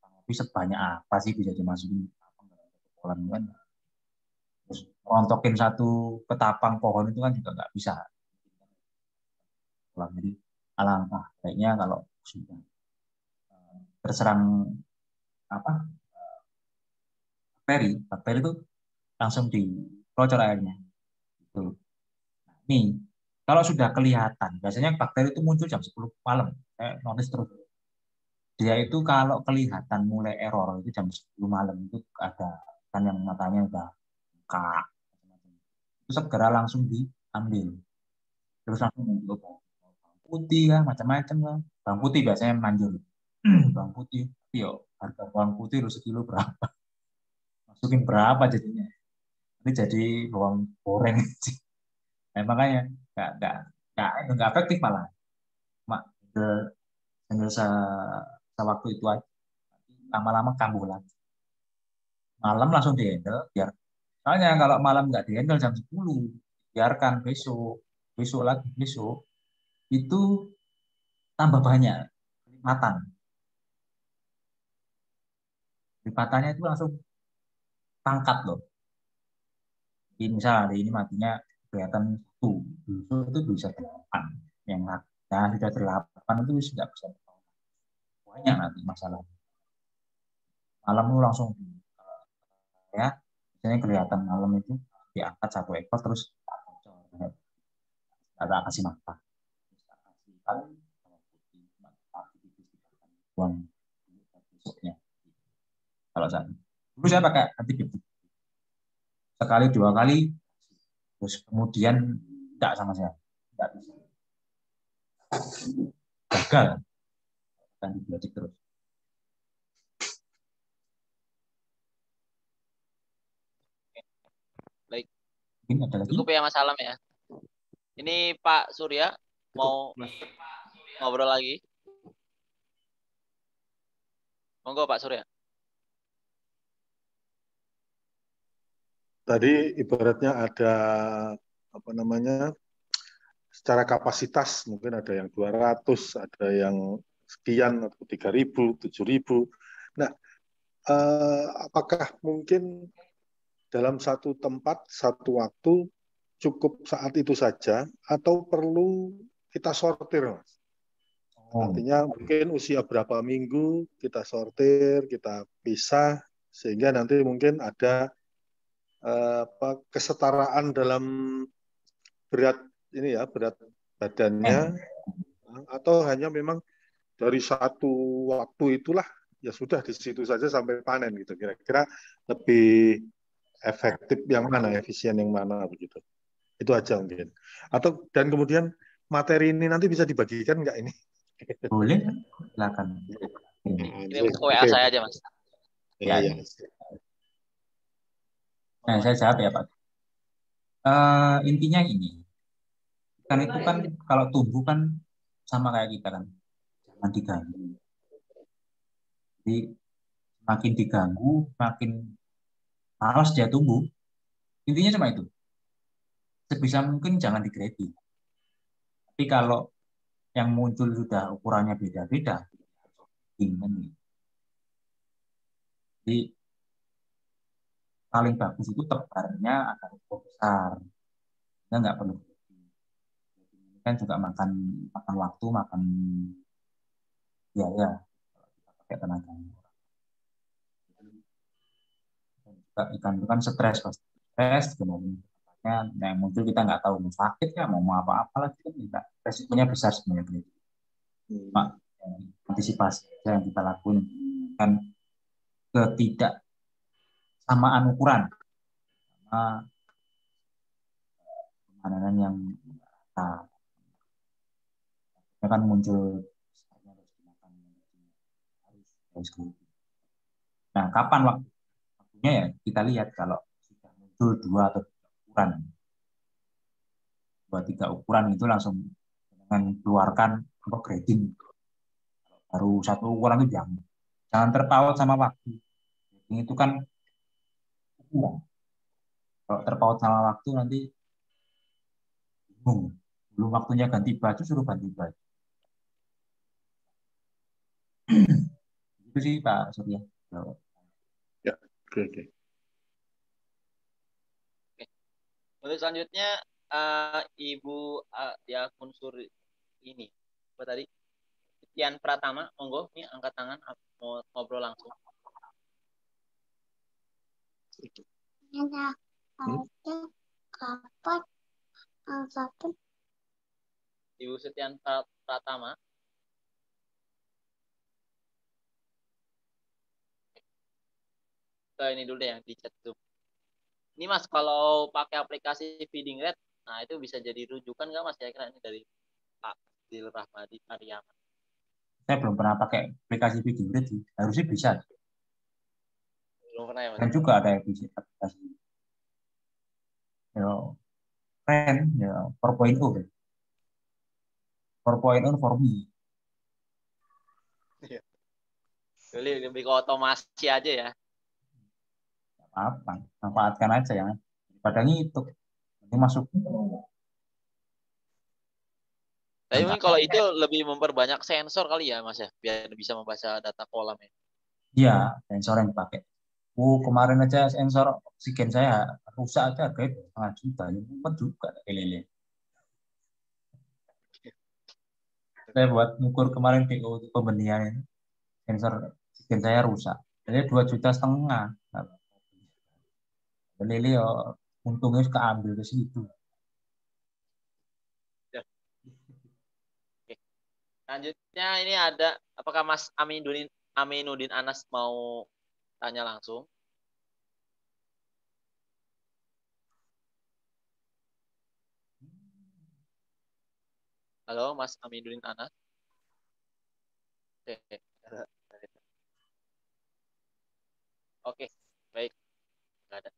Speaker 6: tapi sebanyak apa sih bisa dimasukin kolam kan? Terus rontokin satu ketapang pohon itu kan juga nggak bisa. Jadi alangkah baiknya kalau sudah terserang bakteri itu langsung diprocor airnya. Gitu. Nah, nih, kalau sudah kelihatan, biasanya bakteri itu muncul jam 10 malam. Saya notice terus. Dia itu kalau kelihatan mulai error itu jam 10 malam itu ada kan yang matanya udah buka. Itu segera langsung diambil. Terus langsung untuk bawang putih lah, macam-macam lah. Bawang putih biasanya manjur. Bawang putih, yo harga bawang putih harus sekilo berapa? Masukin berapa jadinya? Ini jadi bawang goreng. Nah, makanya nggak efektif malah. Mak hanya sewaktu itu aja. Lama-lama kambuh lagi. Malam langsung dihandle biar. Soalnya kalau malam nggak dihandle jam 10, biarkan besok lagi besok itu tambah banyak lipatan. Lipatannya itu langsung pangkat loh. Jadi misal hari ini matinya kelihatan 1, besok itu bisa 8. Yang sudah 8 itu sudah bisa banyak nanti masalah. Malam itu langsung ya, misalnya kelihatan malam itu diangkat 1 ekor terus ada kasih makan. Buang besoknya. Kalau dulu saya pakai antibiotik sekali 2 kali, terus kemudian tidak sama saya, tidak bisa, gagal antibiotik terus.
Speaker 3: Baik.
Speaker 6: Ada lagi?
Speaker 3: Cukup ya Mas Alam ya. Ini Pak Surya mau ngobrol lagi. Monggo Pak Surya.
Speaker 8: Tadi ibaratnya ada secara kapasitas mungkin ada yang 200, ada yang sekian atau 3.000, 7.000. Nah, apakah mungkin dalam satu tempat, satu waktu cukup saat itu saja atau perlu kita sortir, Mas? Artinya mungkin usia berapa minggu kita sortir, kita pisah sehingga nanti mungkin ada kesetaraan dalam berat badannya, atau hanya memang dari satu waktu itulah ya sudah di situ saja sampai panen gitu. Kira-kira lebih efektif yang mana, efisien yang mana begitu. Itu aja mungkin. Atau dan kemudian materi ini nanti bisa dibagikan nggak ini?
Speaker 6: Boleh, silakan.
Speaker 3: Kirim ke WA saya aja Mas.
Speaker 8: Ya.
Speaker 6: Nah, saya jawab ya Pak. Intinya ini, kan itu kan kalau tumbuh kan sama kayak kita kan, jangan diganggu. Jadi makin diganggu, makin malas dia tumbuh. Intinya cuma itu. Sebisa mungkin jangan digrading. Tapi kalau yang muncul sudah ukurannya beda-beda, jadi paling bagus itu tebarnya agar besar. Kita nggak perlu. Kan juga makan waktu, makan biaya kalau kita pakai tenaga. Ikan itu kan stres pasti. Stres kemudian yang muncul kita nggak tahu mau sakit ya mau apa-apa lagi kan tidak, resikonya besar sebenarnya. Pak, antisipasi yang kita lakukan kan ketidaksamaan ukuran sama pemanenan yang kan muncul. Nah, kapan waktunya ya kita lihat kalau sudah muncul 2 atau 3 ukuran. 2-3 ukuran itu langsung dengan keluarkan grading. Baru 1 ukuran itu jangan terpaut sama waktu. Grading itu kan ukuran. Kalau terpaut sama waktu nanti bingung. Belum waktunya ganti baju suruh ganti baju. Itu sih Pak Surya.
Speaker 8: Ya, oke.
Speaker 3: Untuk selanjutnya Ibu di akun Sur ini Apa tadi? Tian Pratama, monggo, nih angkat tangan, mau ngobrol langsung.
Speaker 11: Kapan satu
Speaker 3: Ibu Setian Pratama. Ini dulu deh yang di chat Zoom. Ini Mas, kalau pakai aplikasi Feeding Rate, nah itu bisa jadi rujukan nggak Mas? Kira-kira ini dari Pak Dil Rahmadi Aryaman.
Speaker 6: Saya belum pernah pakai aplikasi Feeding Rate sih. Harusnya bisa.
Speaker 3: Belum pernah ya Mas?
Speaker 6: Dan juga ada aplikasi. Ya, keren. Ya, 4.0. 4.0 for me.
Speaker 3: Jadi lebih ke otomasi aja ya.
Speaker 6: Apa? Manfaatkan aja ya. Daripada ngitung. Nanti masuk.
Speaker 3: Tapi mungkin kalau itu lebih memperbanyak sensor kali ya Mas ya, biar bisa membaca data kolam ya.
Speaker 6: Iya, sensor yang dipakai. Kemarin aja sensor oksigen saya rusak aja harganya 5 juta. Ya, juga lele. Saya buat ngukur kemarin PO pembenihan ini, sensor oksigen saya rusak. Jadi 2,5 juta. Lele ya, untungnya keambil ke situ.
Speaker 3: Oke. Selanjutnya ini ada, apakah Mas Aminuddin Anas mau tanya langsung? Halo Mas Aminuddin Anas. Oke, baik. Nggak ada.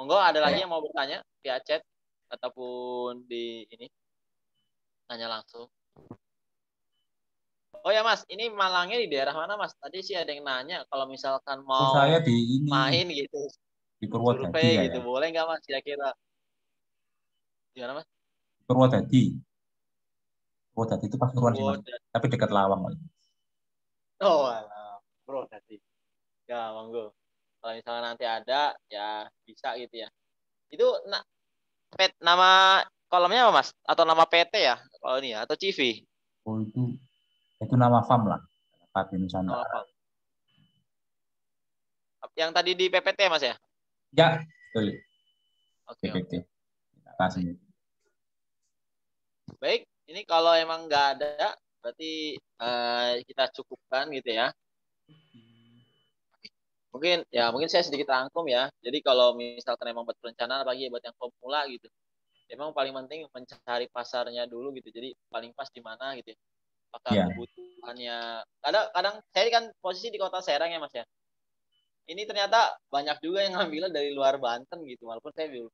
Speaker 3: Monggo, ada lagi yang mau bertanya via chat ataupun di ini tanya langsung. Oh ya Mas, ini Malangnya di daerah mana Mas? Tadi sih ada yang nanya kalau misalkan mau
Speaker 6: saya di ini,
Speaker 3: main gitu,
Speaker 6: di Purwodadi
Speaker 3: survei
Speaker 6: ya,
Speaker 3: gitu, boleh nggak Mas? Kira-kira gimana Mas?
Speaker 6: Purwodadi itu Pasuruan sih Mas, tapi dekat Lawang.
Speaker 3: Oh alah, Purwodadi. Ya monggo. Kalau misalnya nanti ada, ya bisa gitu ya. Itu nama kolamnya apa Mas? Atau nama PT ya? Kalau ini ya, atau CV?
Speaker 6: Oh itu nama farm lah. Pati Nusantara.
Speaker 3: Nama farm. Yang tadi di PPT Mas ya?
Speaker 6: Ya, betul.
Speaker 3: Oke.
Speaker 6: PPT. Terima kasih.
Speaker 3: Baik, ini kalau emang nggak ada, berarti kita cukupkan gitu ya. Mungkin saya sedikit rangkum ya. Jadi kalau misalkan emang buat perencanaan apalagi buat yang pemula gitu, emang paling penting mencari pasarnya dulu gitu. Jadi paling pas di mana gitu ya. Apakah kebutuhannya. Kadang saya kan posisi di Kota Serang ya Mas ya. Ini ternyata banyak juga yang ngambilnya dari luar Banten gitu. Walaupun saya belum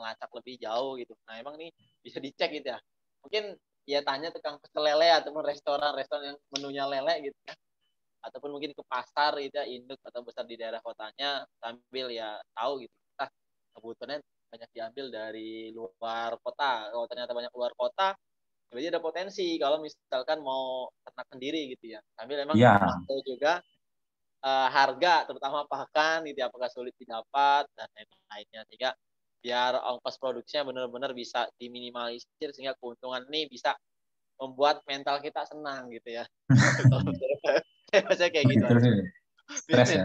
Speaker 3: melacak lebih jauh gitu. Nah emang nih bisa dicek gitu ya. Mungkin ya tanya tukang pecel lele ataupun restoran-restoran yang menunya lele gitu ya. Ataupun mungkin ke pasar gitu ya, induk atau besar di daerah kotanya, sambil ya tahu gitu. Nah, kebutuhannya banyak diambil dari luar kota. Kalau ternyata banyak luar kota, berarti ada potensi kalau misalkan mau ternak sendiri gitu ya. Sambil memang tahu juga harga, terutama pakan gitu ya, apakah sulit didapat dan lain-lainnya. Sehingga biar ongkos produksinya benar-benar bisa diminimalisir sehingga keuntungan ini bisa membuat mental kita senang gitu ya. Saya kayak gitu.
Speaker 6: Stres ya.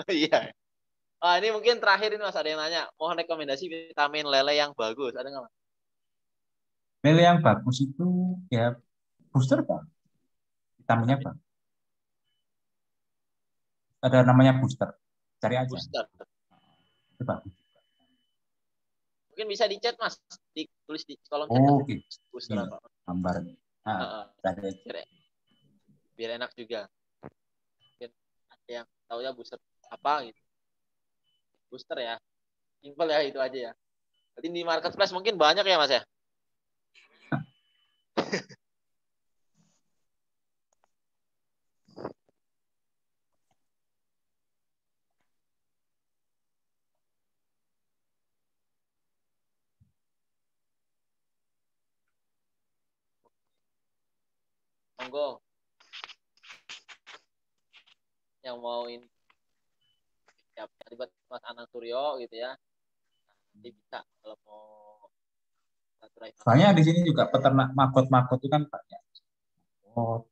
Speaker 3: Iya. Ini mungkin terakhir ini Mas, ada yang nanya, mohon rekomendasi vitamin lele yang bagus, ada nggak Mas?
Speaker 6: Lele yang bagus itu ya booster Pak. Vitaminnya Pak. Ada namanya booster. Cari aja.
Speaker 3: Booster.
Speaker 6: Itu bagus.
Speaker 3: Mungkin bisa di chat Mas, ditulis di kolom chat.
Speaker 6: Oke.
Speaker 3: Booster apa?
Speaker 6: Gambarnya.
Speaker 3: Biar enak juga. Mungkin ada yang tahu ya booster apa gitu. Booster ya. Simpel ya, itu aja ya. Berarti di marketplace mungkin banyak ya Mas ya? Monggo. Yang mau ini ya buat Mas Anang Suryo gitu ya. Nanti bisa kalau mau.
Speaker 6: Soalnya di sini juga peternak magot itu kan banyak. Oh,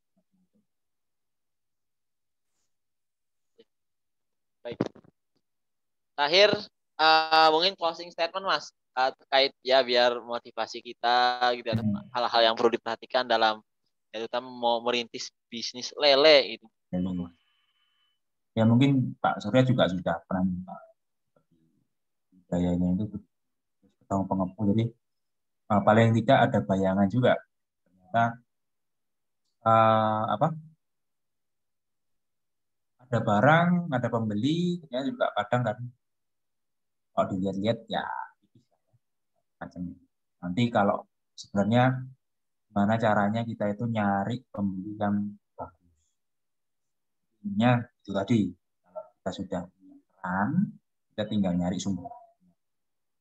Speaker 3: Baik. Terakhir, mungkin closing statement Mas, terkait ya biar motivasi kita gitu, hal-hal yang perlu diperhatikan dalam ya terutama mau merintis bisnis lele gitu.
Speaker 6: ya mungkin Pak Surya juga sudah pernah minta gayanya itu ketemu pengepul, jadi paling tidak ada bayangan juga ternyata apa ada barang, ada pembeli, ternyata juga kadang kan kalau dilihat-lihat ya macam nanti kalau sebenarnya gimana caranya kita itu nyari pembeli yang bagus. Intinya itu tadi, kalau kita sudah punya keran, kita tinggal nyari sumber.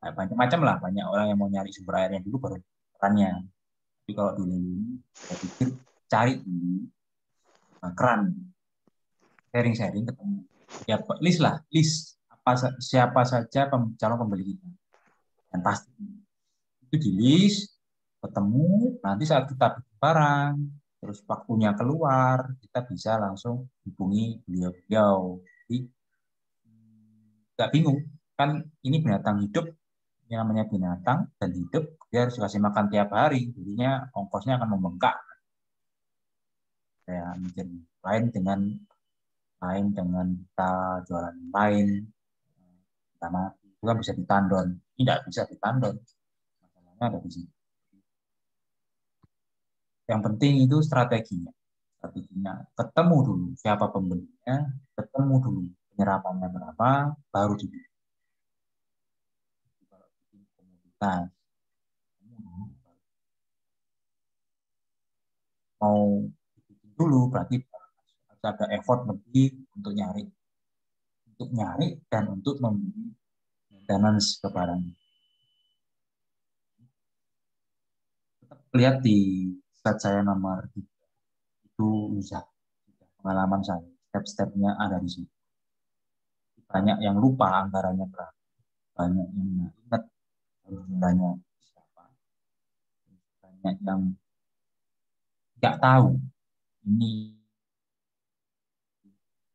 Speaker 6: Nah, macam-macam lah, banyak orang yang mau nyari sumber airnya dulu baru kerannya. Tapi kalau dulu saya pikir cari dulu keran, sharing-sharing ketemu. Ya list lah, list siapa saja calon pembeli kita. Dan pasti itu di list, ketemu, nanti saat kita beli barang, terus waktunya keluar, kita bisa langsung hubungi beliau-beliau. Jadi nggak bingung, kan ini binatang hidup, yang namanya binatang dan hidup, dia harus kasih makan tiap hari, jadinya ongkosnya akan membengkak. Ya, lain dengan kita jualan lain, karena itu kan bisa ditandon, tidak bisa ditandon, masalahnya ada di sini. Yang penting itu strateginya. Ketemu dulu siapa pembelinya, ketemu dulu penyerapannya berapa, baru dibeli. Kalau bikin komoditas, mau bikin dulu berarti harus ada effort lebih untuk nyari dan untuk membeli maintenance ke barang. Lihat di slide saya nomor 3. Itu bisa pengalaman saya, step-stepnya ada di situ. Banyak yang lupa anggarannya berapa, banyak yang ingat anggarannya siapa, banyak yang nggak tahu ini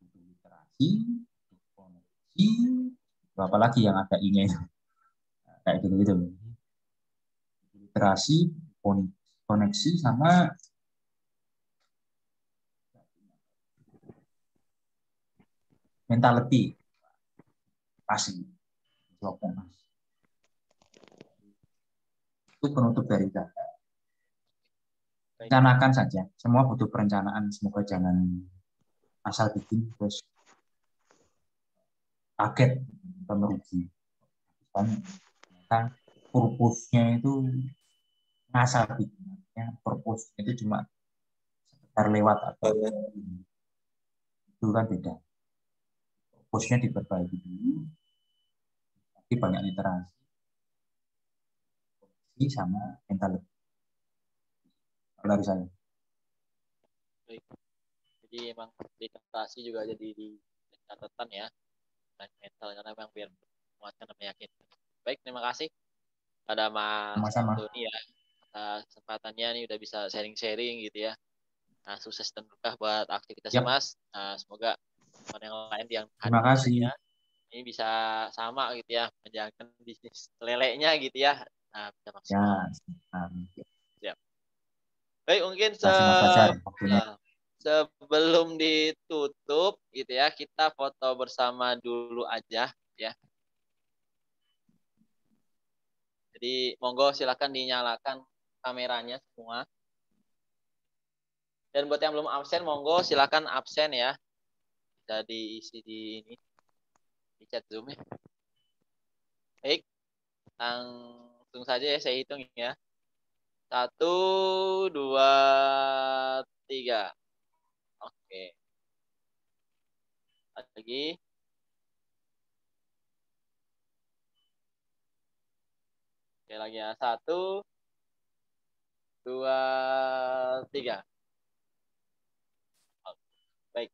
Speaker 6: literasi, koneksi, apalagi yang ada I-nya itu kayak gitu-gitu. Literasi, koneksi sama mentality pasti itu penutup dari data. Rencanakan saja, semua butuh perencanaan, semoga jangan asal bikin terus kaget atau merugi. Kan purpose-nya itu ngasal bikin, ya, purpose itu cuma sekedar lewat atau itu kan beda. Purpose-nya diperbaiki dulu, tapi banyak literasi sama mentality. Dari saya.
Speaker 3: Baik. Jadi emang literasi juga jadi di catatan ya, dan mental karena memang biar menguatkan dan meyakinkan. Baik, terima kasih pada Mas Antoni ya atas kesempatannya nih udah bisa sharing-sharing gitu ya. Nah, sukses dan berkah buat aktivitasnya Mas. Nah, semoga teman yang lain yang
Speaker 6: terima kasih
Speaker 3: ya, ini bisa sama gitu ya, menjalankan bisnis lelenya gitu ya. Nah, bisa maksimal. Ya. Baik, mungkin sebelum ditutup gitu ya, kita foto bersama dulu aja ya. Jadi monggo silakan dinyalakan kameranya semua. Dan buat yang belum absen, monggo silakan absen ya. Bisa diisi di ini di chat Zoom ya. Baik, langsung saja ya saya hitung ya. 1, 2, 3. Oke. Lagi. Oke, lagi ya. 1, 2, 3. Baik.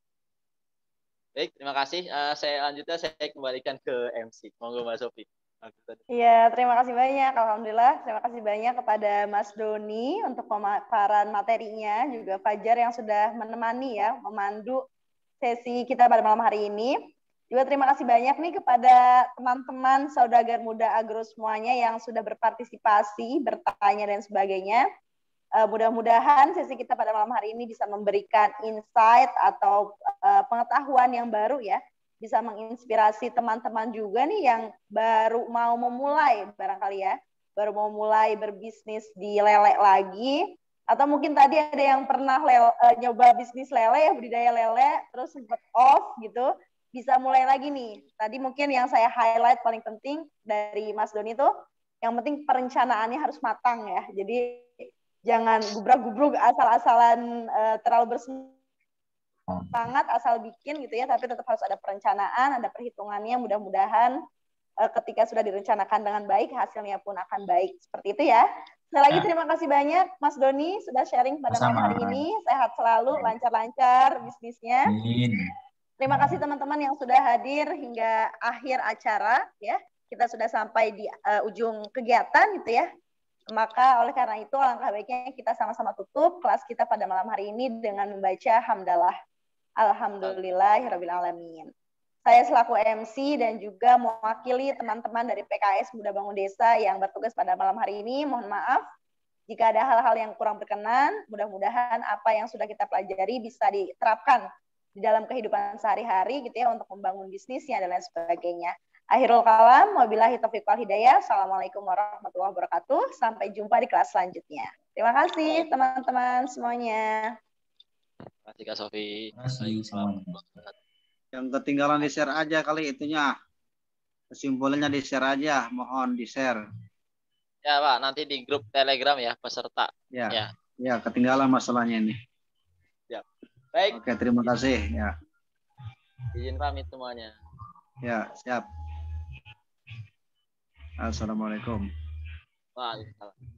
Speaker 3: Baik, terima kasih. Saya lanjutnya saya kembalikan ke MC. Monggo Mbak Sofi.
Speaker 1: Iya, terima kasih banyak. Alhamdulillah, terima kasih banyak kepada Mas Doni untuk pemaparan materinya, juga Fajar yang sudah menemani ya, memandu sesi kita pada malam hari ini. Juga terima kasih banyak nih kepada teman-teman saudagar muda agro semuanya yang sudah berpartisipasi, bertanya dan sebagainya. Mudah-mudahan sesi kita pada malam hari ini bisa memberikan insight atau pengetahuan yang baru ya, bisa menginspirasi teman-teman juga nih yang baru mau memulai barangkali ya, baru mau mulai berbisnis di lele lagi, atau mungkin tadi ada yang pernah nyoba bisnis lele ya, budidaya lele, terus sempat off gitu, bisa mulai lagi nih. Tadi mungkin yang saya highlight paling penting dari Mas Doni itu, yang penting perencanaannya harus matang ya, jadi jangan gubrag-gubrug asal-asalan terlalu bersemangat asal bikin gitu ya, tapi tetap harus ada perencanaan, ada perhitungannya. Mudah-mudahan ketika sudah direncanakan dengan baik, hasilnya pun akan baik. Seperti itu ya. Sekali lagi terima kasih banyak Mas Doni sudah sharing pada malam hari ini. Sehat selalu, lancar-lancar bisnisnya. Terima kasih teman-teman yang sudah hadir hingga akhir acara ya. Kita sudah sampai di ujung kegiatan gitu ya. Maka oleh karena itu alangkah baiknya kita sama-sama tutup kelas kita pada malam hari ini dengan membaca hamdalah. Alhamdulillahirabbil alamin. Saya selaku MC dan juga mewakili teman-teman dari PKS Muda Bangun Desa yang bertugas pada malam hari ini, mohon maaf jika ada hal-hal yang kurang berkenan. Mudah-mudahan apa yang sudah kita pelajari bisa diterapkan di dalam kehidupan sehari-hari gitu ya, untuk membangun bisnisnya dan lain sebagainya. Akhirul kalam, wabillahi taufiq wal hidayah. Assalamualaikum warahmatullahi wabarakatuh. Sampai jumpa di kelas selanjutnya. Terima kasih teman-teman semuanya.
Speaker 3: Terima kasih Kak Sofi.
Speaker 6: Terima kasih semuanya.
Speaker 12: Yang ketinggalan di share aja kali itunya. Kesimpulannya di share aja, mohon di share.
Speaker 3: Ya Pak, nanti di grup Telegram ya peserta.
Speaker 12: Ya, ya ketinggalan masalahnya ini.
Speaker 3: Ya. Baik.
Speaker 12: Oke, terima kasih ya.
Speaker 3: Izin pamit semuanya.
Speaker 12: Ya, siap. Assalamualaikum.
Speaker 3: Waalaikumsalam.